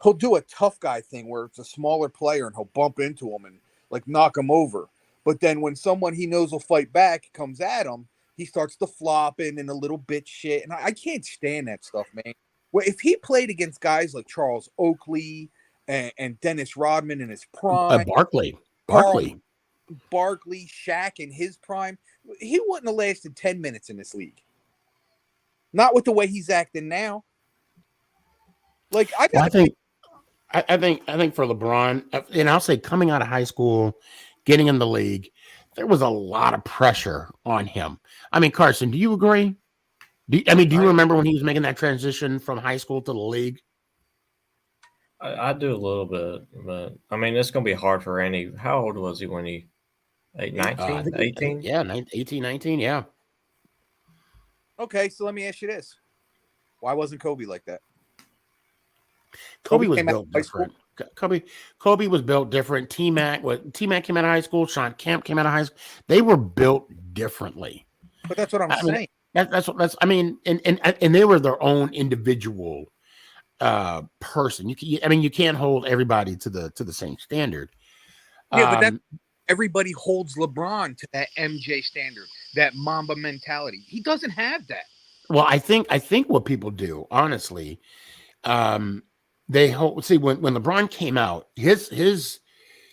He'll do a tough guy thing where it's a smaller player and he'll bump into him and like knock him over. But then when someone he knows will fight back comes at him, he starts to flopping and a little bit shit. And I can't stand that stuff, man. Well, if he played against guys like Charles Oakley and Dennis Rodman in his prime, Barkley, Shaq in his prime, he wouldn't have lasted 10 minutes in this league. Not with the way he's acting now. Like I think for LeBron, and I'll say coming out of high school, getting in the league, there was a lot of pressure on him. Carson, do you agree? Do you remember when he was making that transition from high school to the league? I do a little bit, but it's going to be hard for any. How old was he when he 19, 18? Yeah, 18, 19, yeah. Okay, so let me ask you this. Why wasn't Kobe like that? Kobe was built different. Kobe was built different. T-Mac came out of high school. Sean Kemp came out of high school. They were built differently. But that's what I'm saying. And they were their own individual person. You can't hold everybody to the same standard. Yeah, but everybody holds LeBron to that MJ standard, that Mamba mentality. He doesn't have that. Well, I think what people do, honestly, they hold. See, when LeBron came out, his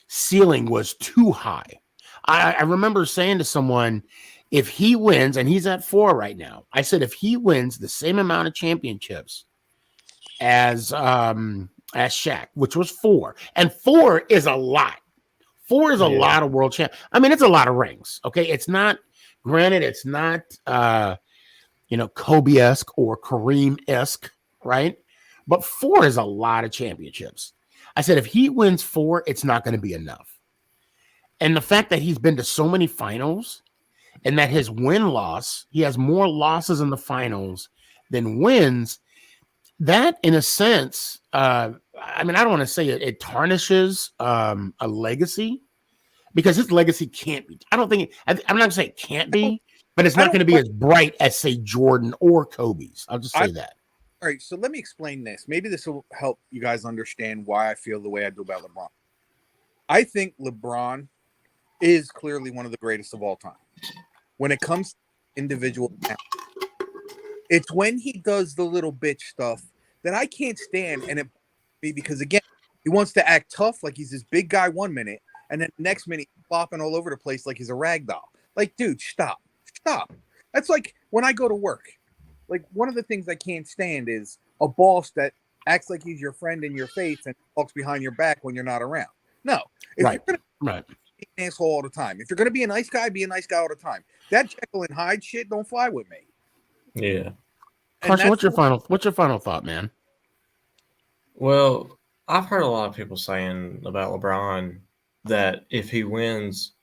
ceiling was too high. I remember saying to someone, if he wins, and he's at 4 right now, I said if he wins the same amount of championships as Shaq, which was 4, and 4 is a lot. 4 is a lot of world champ. I mean, it's a lot of rings. Okay, it's not. Granted, it's not Kobe-esque or Kareem-esque, right? But 4 is a lot of championships. I said if he wins 4, it's not going to be enough. And the fact that he's been to so many finals, and that his win-loss, he has more losses in the finals than wins. That, in a sense, I mean, I don't want to say it tarnishes a legacy, because his legacy can't be. I'm not going to say it can't be, but it's not going to be as bright as, say, Jordan or Kobe's. I'll just say that. All right, so let me explain this. Maybe this will help you guys understand why I feel the way I do about LeBron. I think LeBron is clearly one of the greatest of all time. When it comes to individual talent, it's when he does the little bitch stuff that I can't stand, and it because again, he wants to act tough like he's this big guy 1 minute, and then the next minute he's flopping all over the place like he's a rag doll. Like, dude, stop. That's like when I go to work. Like, one of the things I can't stand is a boss that acts like he's your friend in your face and talks behind your back when you're not around. No, you're gonna be an asshole all the time. If you're gonna be a nice guy, be a nice guy all the time. That Jekyll and Hyde shit don't fly with me. Yeah. Carson, what's your final thought, man? Well, I've heard a lot of people saying about LeBron that if he wins,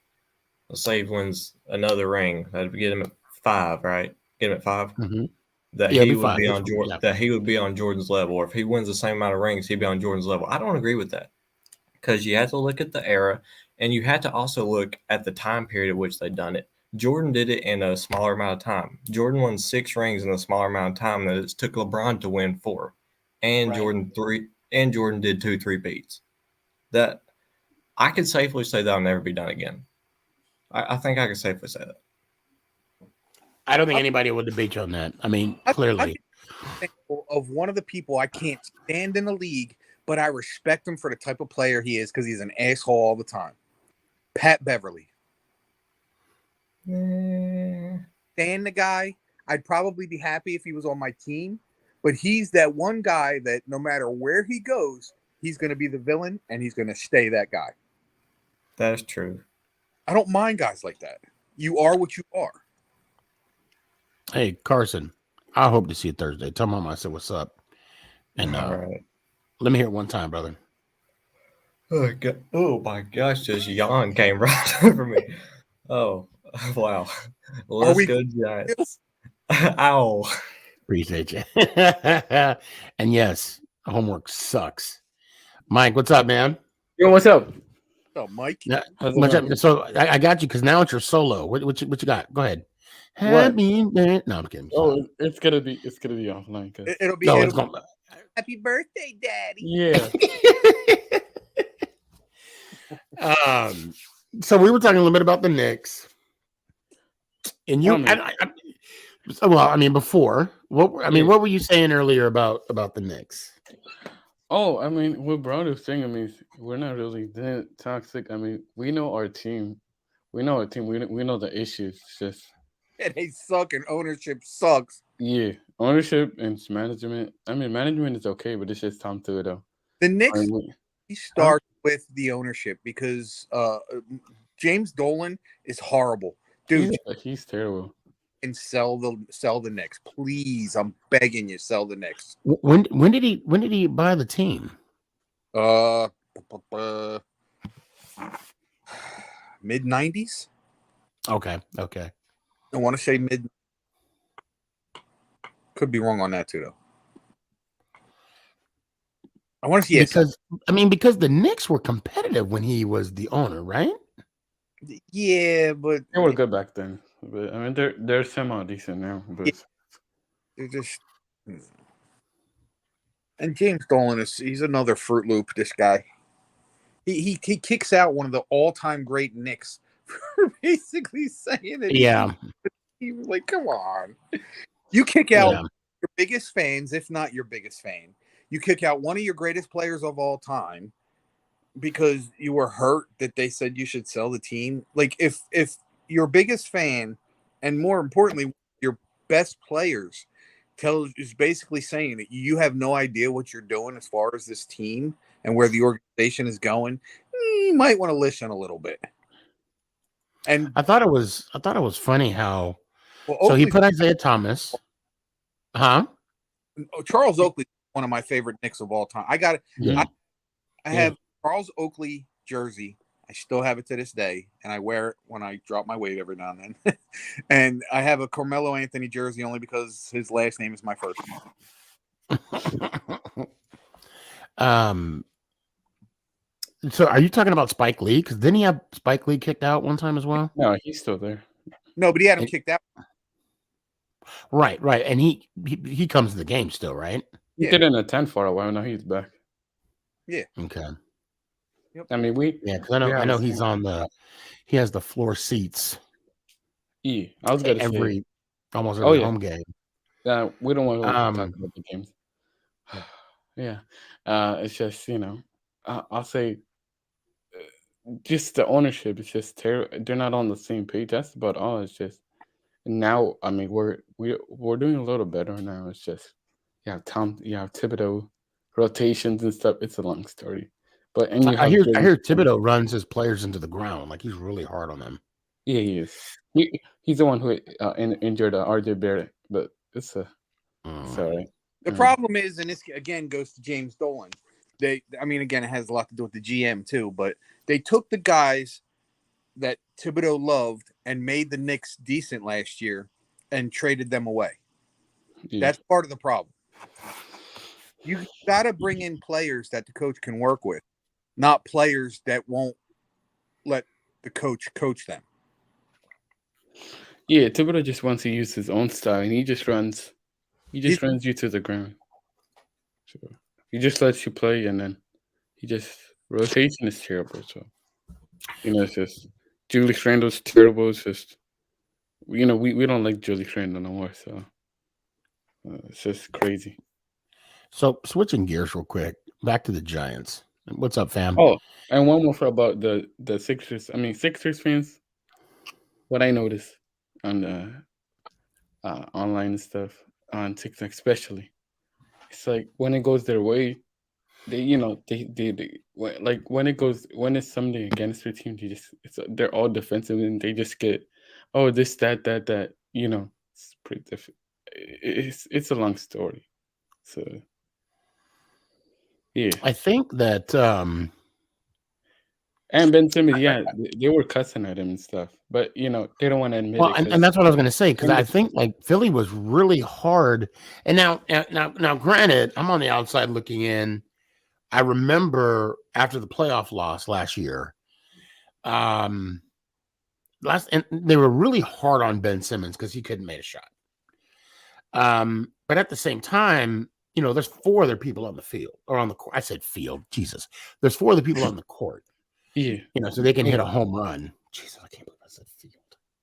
let's say he wins another ring, that'd get him at 5, right? Get him at 5. Mm-hmm. That he would be on Jordan. That he would be on Jordan's level, or if he wins the same amount of rings, he'd be on Jordan's level. I don't agree with that, because you have to look at the era, and you have to also look at the time period at which they've done it. Jordan did it in a smaller amount of time. Jordan won 6 rings in a smaller amount of time than it took LeBron to win 4, and Jordan 3, and Jordan did 2 3-peats. That I could safely say that'll never be done again. I think I could safely say that. I don't think anybody would debate you on that. I mean, clearly. Of one of the people I can't stand in the league, but I respect him for the type of player he is because he's an asshole all the time. Pat Beverly. Stand the guy. I'd probably be happy if he was on my team, but he's that one guy that no matter where he goes, he's going to be the villain and he's going to stay that guy. That's true. I don't mind guys like that. You are what you are. Hey, Carson, I hope to see you Thursday. Tell Mom I said what's up. And All right. Let me hear it one time, brother. Oh my gosh, just yawn came right over me. Oh, wow. Let's go Giants. Ow. Appreciate you. And yes, homework sucks. Mike, what's up, man? Yo, what's up? What's up, Mike? So I got you because now it's your solo. What you got? Go ahead. Happy birthday. No, I'm kidding. Oh, it's gonna be offline. It'll be. Happy birthday, Daddy. Yeah. So we were talking a little bit about the Knicks, and you. Before what were you saying earlier about the Knicks? Oh, I mean, what Brown is saying, I mean, we're not really that toxic. I mean, we know our team. We know the issues. It's just. And they suck, and ownership sucks. Yeah, ownership and management. I mean, management is okay, but it's just time to it, though. The Knicks start with the ownership because James Dolan is horrible, dude. He's terrible. And sell the Knicks, please. I'm begging you, sell the Knicks. When did he buy the team? Mid-90s. Okay. I want to say mid. Could be wrong on that too, though. I want to see because the Knicks were competitive when he was the owner, right? Yeah, but they were good back then. But I mean, they're semi decent now. But they're just. And James Dolan he's another Fruit Loop. This guy, he kicks out one of the all-time great Knicks for basically saying that. Yeah, he was like, come on, you kick out your biggest fans, if not your biggest fan. You kick out one of your greatest players of all time because you were hurt that they said you should sell the team. Like if your biggest fan and more importantly, your best players is basically saying that you have no idea what you're doing as far as this team and where the organization is going. You might want to listen a little bit. And I thought it was funny how. well, So he Oakley, put Isaiah Thomas, huh? Charles Oakley is one of my favorite Knicks of all time. I have Charles Oakley jersey. I still have it to this day, and I wear it when I drop my weight every now and then. And I have a Carmelo Anthony jersey only because his last name is my first name. So are you talking about Spike Lee? Because didn't he have Spike Lee kicked out one time as well? No, he's still there. No, but he had him kicked out. Right. And he comes to the game still, right? He didn't attend for a while. Now he's back. Yeah. Okay. Yep. I mean, because I know he's he has the floor seats. I was gonna say almost every home game. We don't want to talk about the games. Yeah, it's just I'll say just the ownership is just terrible. They're not on the same page. That's about all. It's just now. I mean, we're doing a little better now. It's just you have Thibodeau rotations and stuff. It's a long story. But I hear Thibodeau runs his players into the ground. Like he's really hard on them. Yeah, he is. He's the one who injured RJ Barrett, but it's sorry. The problem is, and this again goes to James Dolan. Again, it has a lot to do with the GM too, but they took the guys that Thibodeau loved and made the Knicks decent last year and traded them away. Yeah. That's part of the problem. You got to bring in players that the coach can work with, not players that won't let the coach them. Yeah, Thibodeau just wants to use his own style, and he just runs you to the ground. So he just lets you play, and then rotation is terrible. So it's just Julius Randle's terrible. It's just we don't like Julius Randle no more. So it's just crazy. So switching gears real quick, back to the Giants. What's up, fam? Oh, and one more about the Sixers. I mean, Sixers fans. What I noticed on the online and stuff on TikTok, especially, it's like when it goes their way, they like when it's something against their team, they're all defensive and they just get this that. It's pretty different. It's a long story, so. Yeah, I think that and Ben Simmons, they were cussing at him and stuff, but they don't want to admit it. And that's what I was going to say, because I think like Philly was really hard. And now, granted, I'm on the outside looking in. I remember after the playoff loss last year, and they were really hard on Ben Simmons because he couldn't make a shot. But at the same time, there's 4 other people on the field or on the court. I said field. Jesus. There's 4 other people on the court. Yeah. So they can hit a home run. Jesus, I can't believe I said field.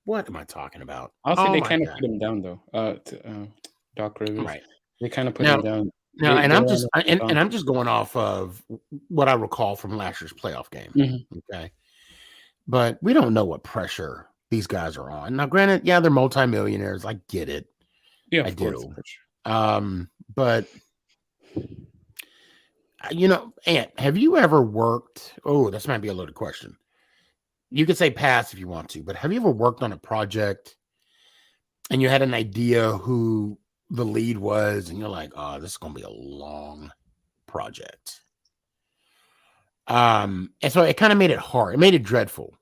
What am I talking about? I'll say they kind of put him down though. Doc Rivers. Right. They kind of put him down. I'm just going off of what I recall from last year's playoff game. Mm-hmm. Okay. But we don't know what pressure these guys are on. Now, granted, they're multimillionaires. I get it. Yeah, I do. But Ant, have you ever worked? Oh, this might be a loaded question. You could say pass if you want to, but have you ever worked on a project and you had an idea who the lead was, and you're like, oh, this is going to be a long project. And so it kind of made it hard. It made it dreadful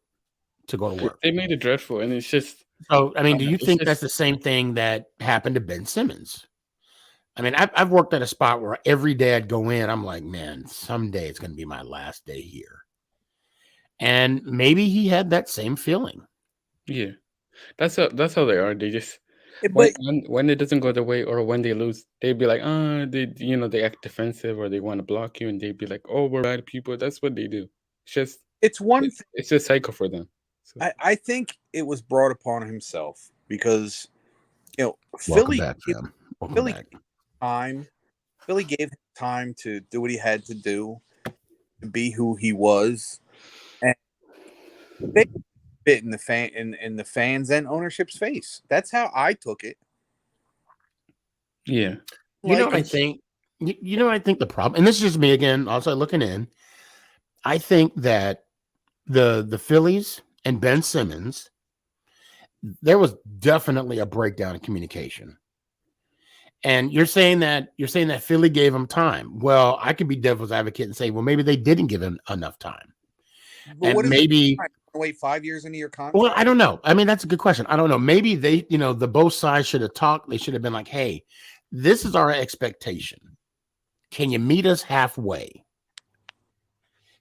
to go to work. It made it dreadful, and it's just. So, I mean, do you think that's the same thing that happened to Ben Simmons? I mean, I've worked at a spot where every day I'd go in, I'm like, man, someday it's going to be my last day here. And maybe he had that same feeling. Yeah, that's how they are. They just when it doesn't go their way or when they lose, they'd be like, they act defensive or they want to block you, and they'd be like, oh, we're bad people. That's what they do. It's a cycle for them. So. I think it was brought upon himself because Philly gave him time to do what he had to do, to be who he was, and spit in the fans and ownership's face. That's how I took it. Yeah. I think the problem, and this is just me again, also looking in. I think that the Phillies and Ben Simmons, there was definitely a breakdown in communication. And you're saying that Philly gave him time. Well, I could be devil's advocate and say, well, maybe they didn't give him enough time. But and maybe wait 5 years into your contract. Well, I don't know. I mean, that's a good question. I don't know. Maybe they, the both sides should have talked. They should have been like, hey, this is our expectation. Can you meet us halfway?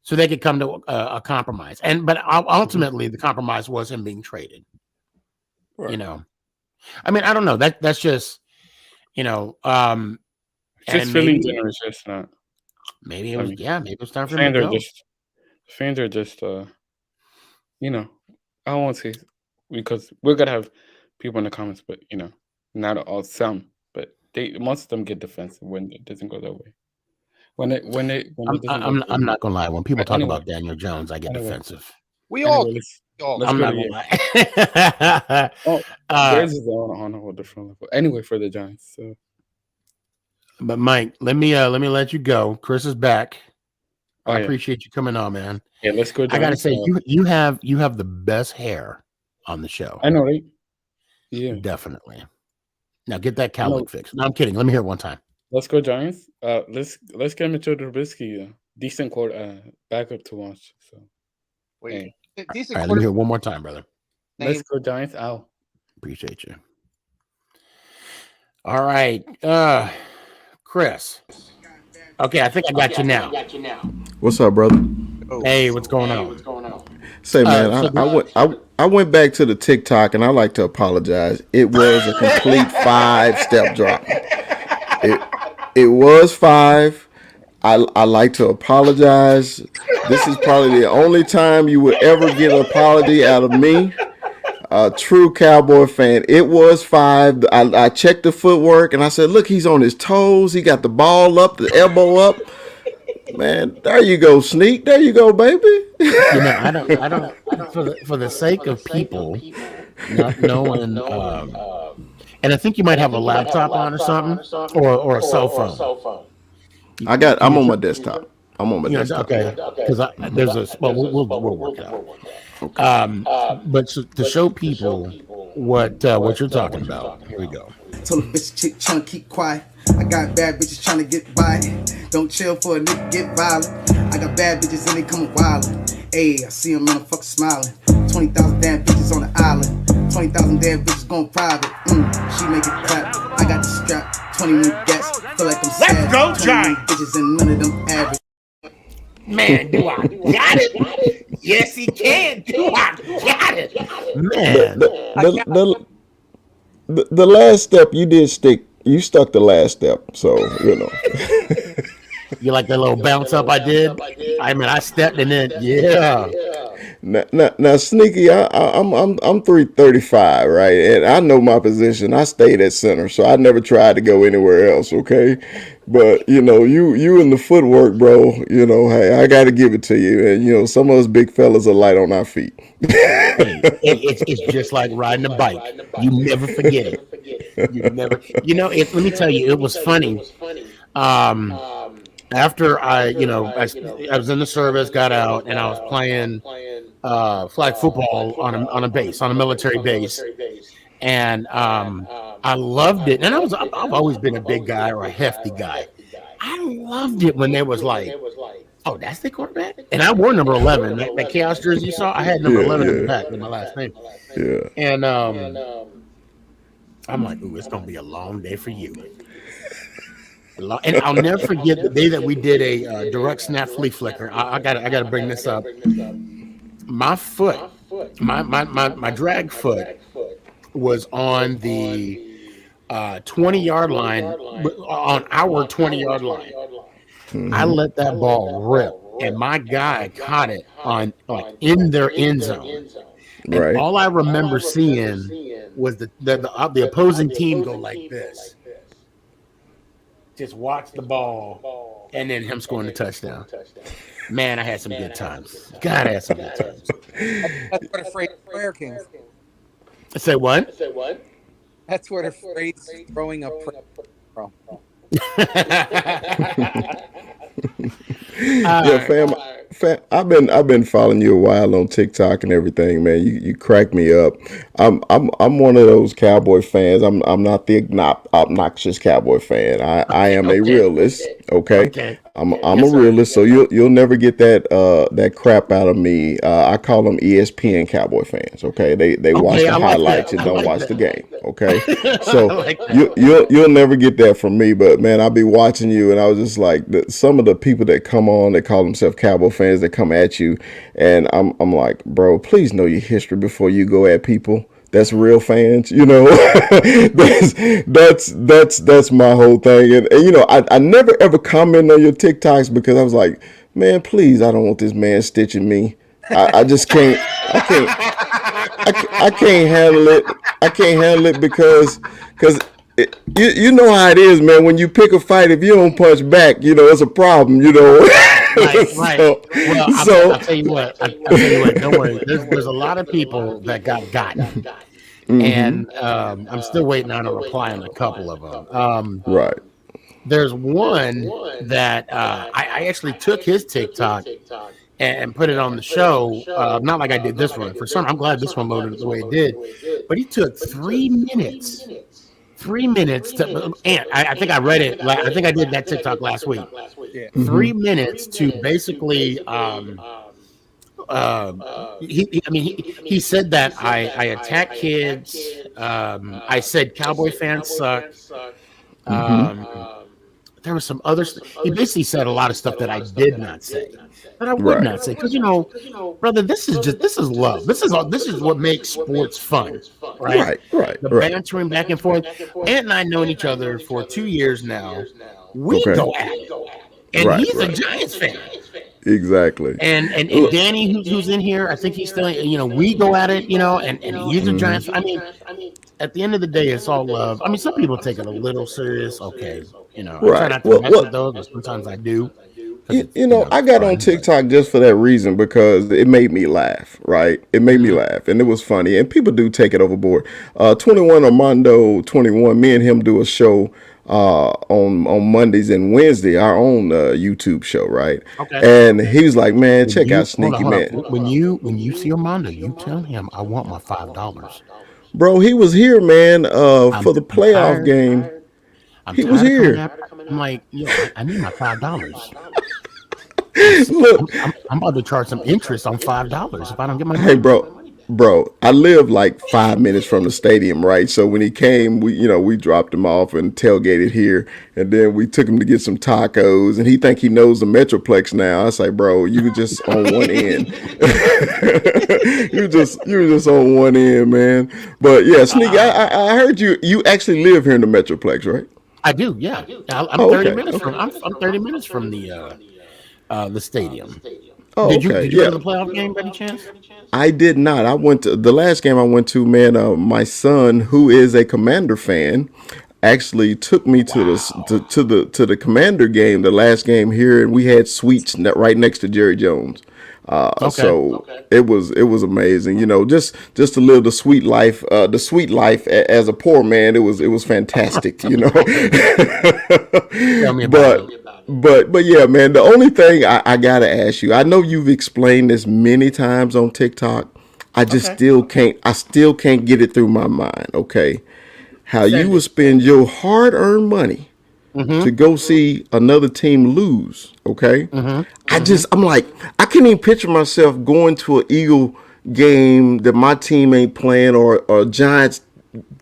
So they could come to a compromise. But ultimately, the compromise was him being traded. Right. I mean, I don't know. That's just. Just Philly generous, just not. Maybe it was. Maybe it was time for fans him to go. Fans are just, I won't say because we're gonna have people in the comments, but not all some, but most of them get defensive when it doesn't go their way. I'm not gonna lie. When people talk about Daniel Jones, I get defensive. I'm not gonna lie. Theirs is on a whole different level. Anyway, for the Giants. So. But Mike, let me let you go. Chris is back. I appreciate you coming on, man. Yeah, let's go. Giants. I gotta say, you have the best hair on the show. I know, right? Yeah, definitely. Now get that cowlick fixed. No, I'm kidding. Let me hear it one time. Let's go Giants. Let's get Mitchell Trubisky, decent backup to watch. So, wait. Decent all right, let me hear it one more time, brother. Let's go Giants. Out. Appreciate you. All right, Chris. Okay, I think I got you now. What's up, brother? Hey, what's going on? Say, man, I went back to the TikTok and I like to apologize. It was a complete 5-step drop. It was 5. I like to apologize. This is probably the only time you would ever get an apology out of me. A true Cowboy fan. It was 5. I checked the footwork and I said, look, he's on his toes. He got the ball up, the elbow up. Man, there you go, Sneak. There you go, baby. I don't. For the sake of people not knowing, and I think you might have a laptop on or something, or a cell phone. I'm on my desktop. Okay, because there's a. Well, we'll work it out. Okay. But to show people what you're talking about, here we go. Told a bitch chick tryna keep quiet. I got bad bitches trying to get by. Don't chill for a nigga get violent. I got bad bitches and they coming wildin'. Ayy, I see them motherfuckers smiling. 20,000 damn bitches on the island. 20,000 damn bitches going private. She make it clap. I got the strap. 20 new gats. Feel like I'm sad. Let's go, Giants. Bitches and none of them average. Man, do I got it? Yes, he can. Do I got it? Man. The last step you did stick. You stuck the last step, so You like that little bounce up I did? I mean, I stepped in it. Yeah. Now, Sneaky, I'm 335, right? And I know my position. I stayed at center, so I never tried to go anywhere else. Okay, but you in the footwork, bro. Hey, I got to give it to you. And some of us big fellas are light on our feet. It's just like riding a bike. You never forget it. You never. Let me tell you, it was funny. After I was in the service, got out, and I was playing flag football on a base, on a military base, and I loved it. And I've always been a big guy or a hefty guy. I loved it when they was like, "Oh, that's the quarterback," and I wore number 11. That chaos jersey you saw, I had number 11 in the back with my last name. Yeah. And I'm like, "Ooh, it's gonna be a long day for you." And I'll never forget the day that we did a direct snap flea flicker. I gotta bring this up. My foot, my drag foot was on the 20-yard line, on our 20-yard line. Mm-hmm. I let that ball rip, and my guy caught it in their end zone. And right. All I remember seeing was the opposing team go like this. just watch the ball, and then him scoring the touchdown. Man, I had some good times. God, I had some good times. That's where the phrase prayer came from. Say what? That's where the phrase throwing a prayer from. Yeah, fam, I've been following you a while on TikTok and everything, man. You crack me up. I'm one of those Cowboy fans. I'm not the obnoxious Cowboy fan. I am a realist. Okay. I'm a realist, so you'll never get that crap out of me. I call them ESPN Cowboy fans. Okay, they watch the highlights and don't watch the game. Okay, so you'll never get that from me. But man, I'll be watching you, and I was just like, some of the people that come on, that call themselves Cowboy fans, that come at you, and I'm like, bro, please know your history before you go at people. That's real fans, you know. that's my whole thing, and you know, I never ever comment on your TikToks because I was like, man, please, I don't want this man stitching me. I just can't. I can't handle it. I can't handle it because you know how it is, man. When you pick a fight, if you don't punch back, you know it's a problem. You know. Right. Well, I'll tell you what. Don't worry. There's a lot of people that got gotten, and I'm still waiting on a reply on a couple of them. Right. There's one that I actually took his TikTok and put it on the show. Not like I did this one. I'm glad this one loaded the way it did. But he took 3 minutes. 3 minutes to, and I think I read it. I think I did that TikTok last week. 3 minutes to basically, he said that I attack kids. I said Cowboy fans suck. There was some other stuff. He basically said a lot of stuff that I did not say, that I would not say, because you know, brother, this is love. This is what makes sports fun, right? The bantering back and forth. Ant and I known each other for 2 years now. We go at it, and he's a Giants fan. Exactly. And Danny, who's in here, I think he's still. You know, we go at it. You know, and he's a Giants. I mean, at the end of the day, it's all love. I mean, some people take it a little serious. Okay, you know, I try not to mess with those, but sometimes I do. You know, I got on TikTok just for that reason, because it made me laugh, right? It made me laugh, and it was funny, and people do take it overboard. 21 Armando 21, me and him do a show on Mondays and Wednesday, our own YouTube show, right? And he was like, man, check out Sneaky Man. When you see Armando, you tell him I want my $5. Bro, he was here, man, for the playoff game. He was here. I'm like, yo, I need my $5. Look, I'm about to charge some interest on $5 if I don't get my money. Hey, bro, I live like 5 minutes from the stadium, right? So when he came, we dropped him off and tailgated here, and then we took him to get some tacos, and he think he knows the Metroplex now. I say, bro, you were just on one end. you were just on one end, man. But yeah, Sneaky, I heard you actually live here in the Metroplex, right? I do, yeah. I'm 30 minutes from. I'm 30 minutes from the stadium. Oh, did you okay. go to the playoff game by any chance? I did not. I went to the last game I went to, man. My son, who is a Commander fan, actually took me to the Commander game, the last game here, and we had suites right next to Jerry Jones. So it was amazing, just to live the sweet life as a poor man. It was fantastic, Tell me about it. But yeah, man, the only thing I gotta ask you, I know you've explained this many times on TikTok. I just still can't get it through my mind. Okay, how you would spend your hard-earned money to go see another team lose. Okay, I'm like, I can't even picture myself going to an Eagle game that my team ain't playing, or a Giants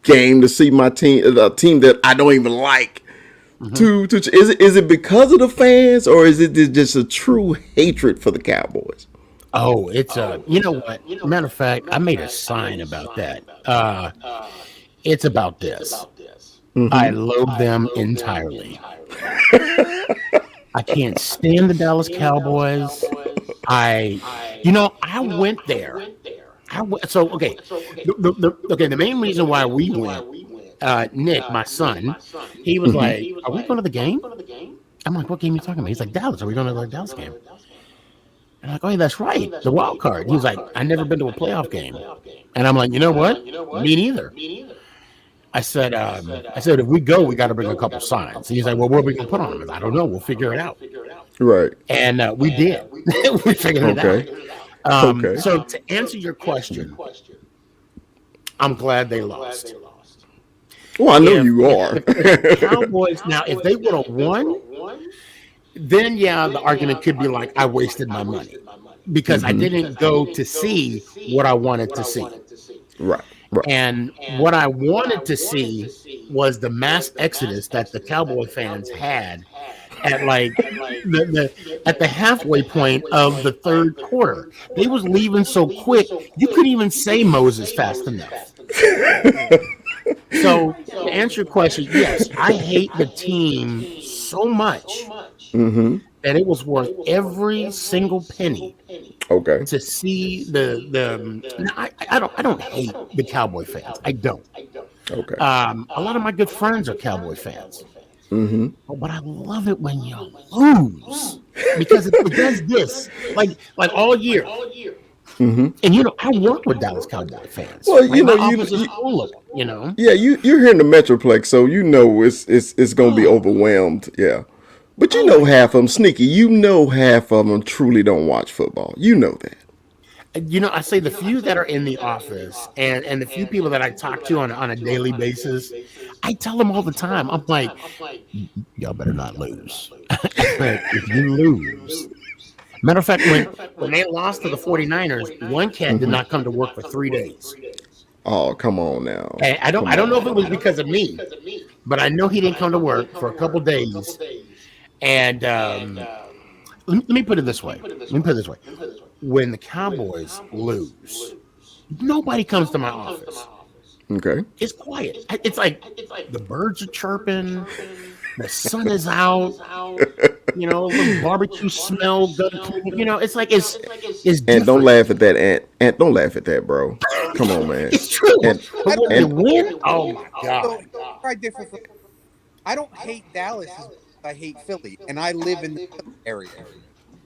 game to see my team, a team that I don't even like. Is it because of the fans, or is it just a true hatred for the Cowboys? Oh, it's you know what? Matter of fact, I made a sign about that. It's about this. I loathe them entirely. I can't stand the Dallas Cowboys. I went there. The main reason why we went Nick, my son, he was like, "Are we going to the game?" I'm like, "What game are you talking about?" He's like, "Dallas. Are we going to the Dallas game?" I'm like, "Oh, yeah, that's right, the wild card." He was like, "I never been to a playoff game," and I'm like, "You know what? Me neither." I said, "If we go, we got to bring a couple signs." And he's like, "Well, what are we gonna put on them?" I don't know. We'll figure it out. Right. And we did. We figured it out. Okay. So to answer your question, I'm glad they lost. Well, I know you are. Cowboys, now, if they would have won, then yeah, the argument could be like, I wasted my money because I didn't go to see what I wanted to see. Right. And what I wanted to see was the mass exodus that the Cowboy fans had at like at the halfway point of the third quarter. They was leaving so quick, you couldn't even say Moses fast enough. So to answer your question, yes, I hate the team so much that it was worth every single penny. Okay. To see I don't hate the Cowboy fans. I don't. Okay. A lot of my good friends are Cowboy fans. But I love it when you lose because it does this like all year. And I work with Dallas Cowboy fans. Well, my office is full of them, Yeah, you're here in the Metroplex, so it's gonna be overwhelmed. Yeah. But half of them, Sneaky, half of them truly don't watch football. You know that. I say the few that are in the office and the few people that I talk to on a daily basis, I tell them all the time, I'm like, y'all better not lose. If you lose. Matter of fact, when they lost to the 49ers, one cat did not come to work for 3 days. Oh, come on now. And I don't know if it was because of me, but I know he didn't come to work for a couple days. And let me put it this way. When the Cowboys lose, nobody comes to my office. Okay. It's quiet. It's like the birds are chirping, the sun is out, a little barbecue smell. It's like it's And don't laugh at that, Ant. Don't laugh at that, bro. Come on, man. It's true. And when you win, oh my God. I don't hate Dallas. I hate Philly, and I live in the area.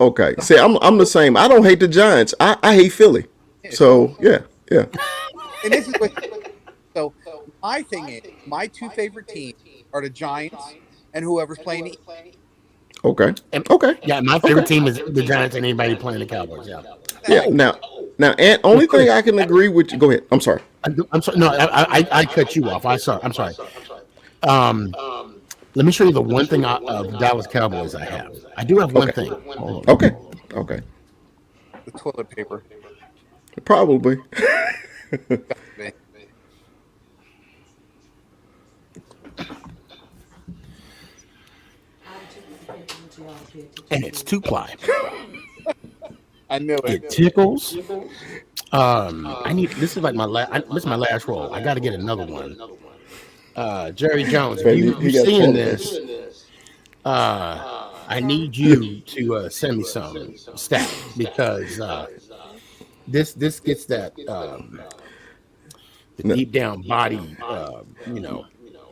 Okay. See, I'm the same. I don't hate the Giants. I hate Philly. So yeah. And this is so my thing is my two favorite teams are the Giants and whoever's playing the Okay. Okay. Yeah, my favorite team is the Giants and anybody playing the Cowboys. Yeah. Yeah. Now, Ant. Only thing I can agree with you. Go ahead. I'm sorry. I'm sorry. No, I cut you off. I'm sorry. Let me show you the one thing of Dallas Cowboys I have. I do have one thing. Okay. The toilet paper. Probably. And it's 2-ply. I knew it. It tickles. This is like my last roll. I got to get another one. Jerry Jones, if you're seeing this, I need you to send me some stat because this gets that the deep down body,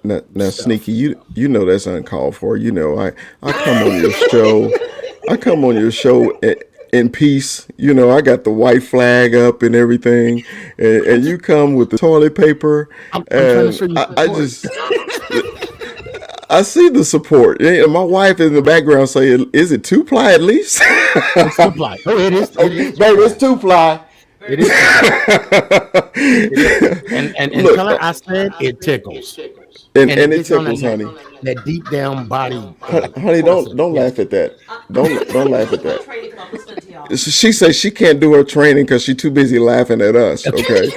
Now, Sneaky, you know that's uncalled for. I come on your show. I come on your show in peace. I got the white flag up and everything, and you come with the toilet paper. I see the support. And my wife in the background saying, "Is it 2-ply at least?" It's 2-ply. Oh, it is. Baby, it's 2-ply. It is. And Look, tell her I said it tickles. And it tickles, honey. That deep down body. Honey, don't laugh at that. Don't laugh at that. She says she can't do her training because she's too busy laughing at us. Okay.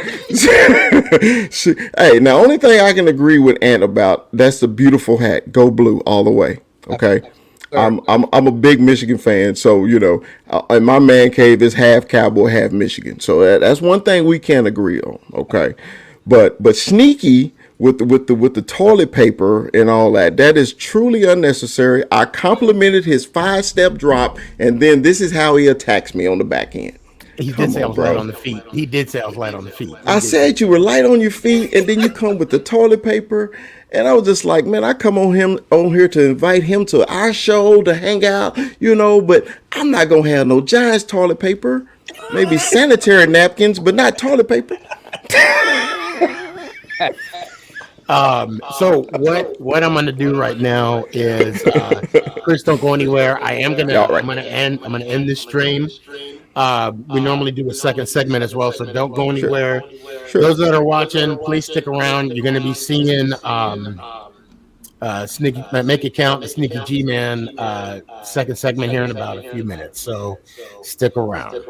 Hey, now only thing I can agree with Ant about, that's a beautiful hat. Go blue all the way. Okay. I'm a big Michigan fan, so in my man cave is half Cowboy, half Michigan. So that's one thing we can't agree on. Okay, but Sneaky with the toilet paper and all that is truly unnecessary. I complimented his 5-step drop, and then this is how he attacks me on the back end. He Come did say I on, was light bro. on the feet. He did say I was light on the feet. I said you were light on your feet, and then you come with the toilet paper, and I was just like, man, I come on here to invite him to our show to hang out, but I'm not gonna have no Giants toilet paper. Maybe sanitary napkins, but not toilet paper. So what I'm gonna do right now is, Chris, don't go anywhere. I'm gonna end this stream. We normally do a second segment as well, so don't go anywhere. Sure. Those that are watching, please stick around. You're gonna be seeing Sneaky Make It Count, the Sneaky G Man second segment here in about a few minutes. So stick around.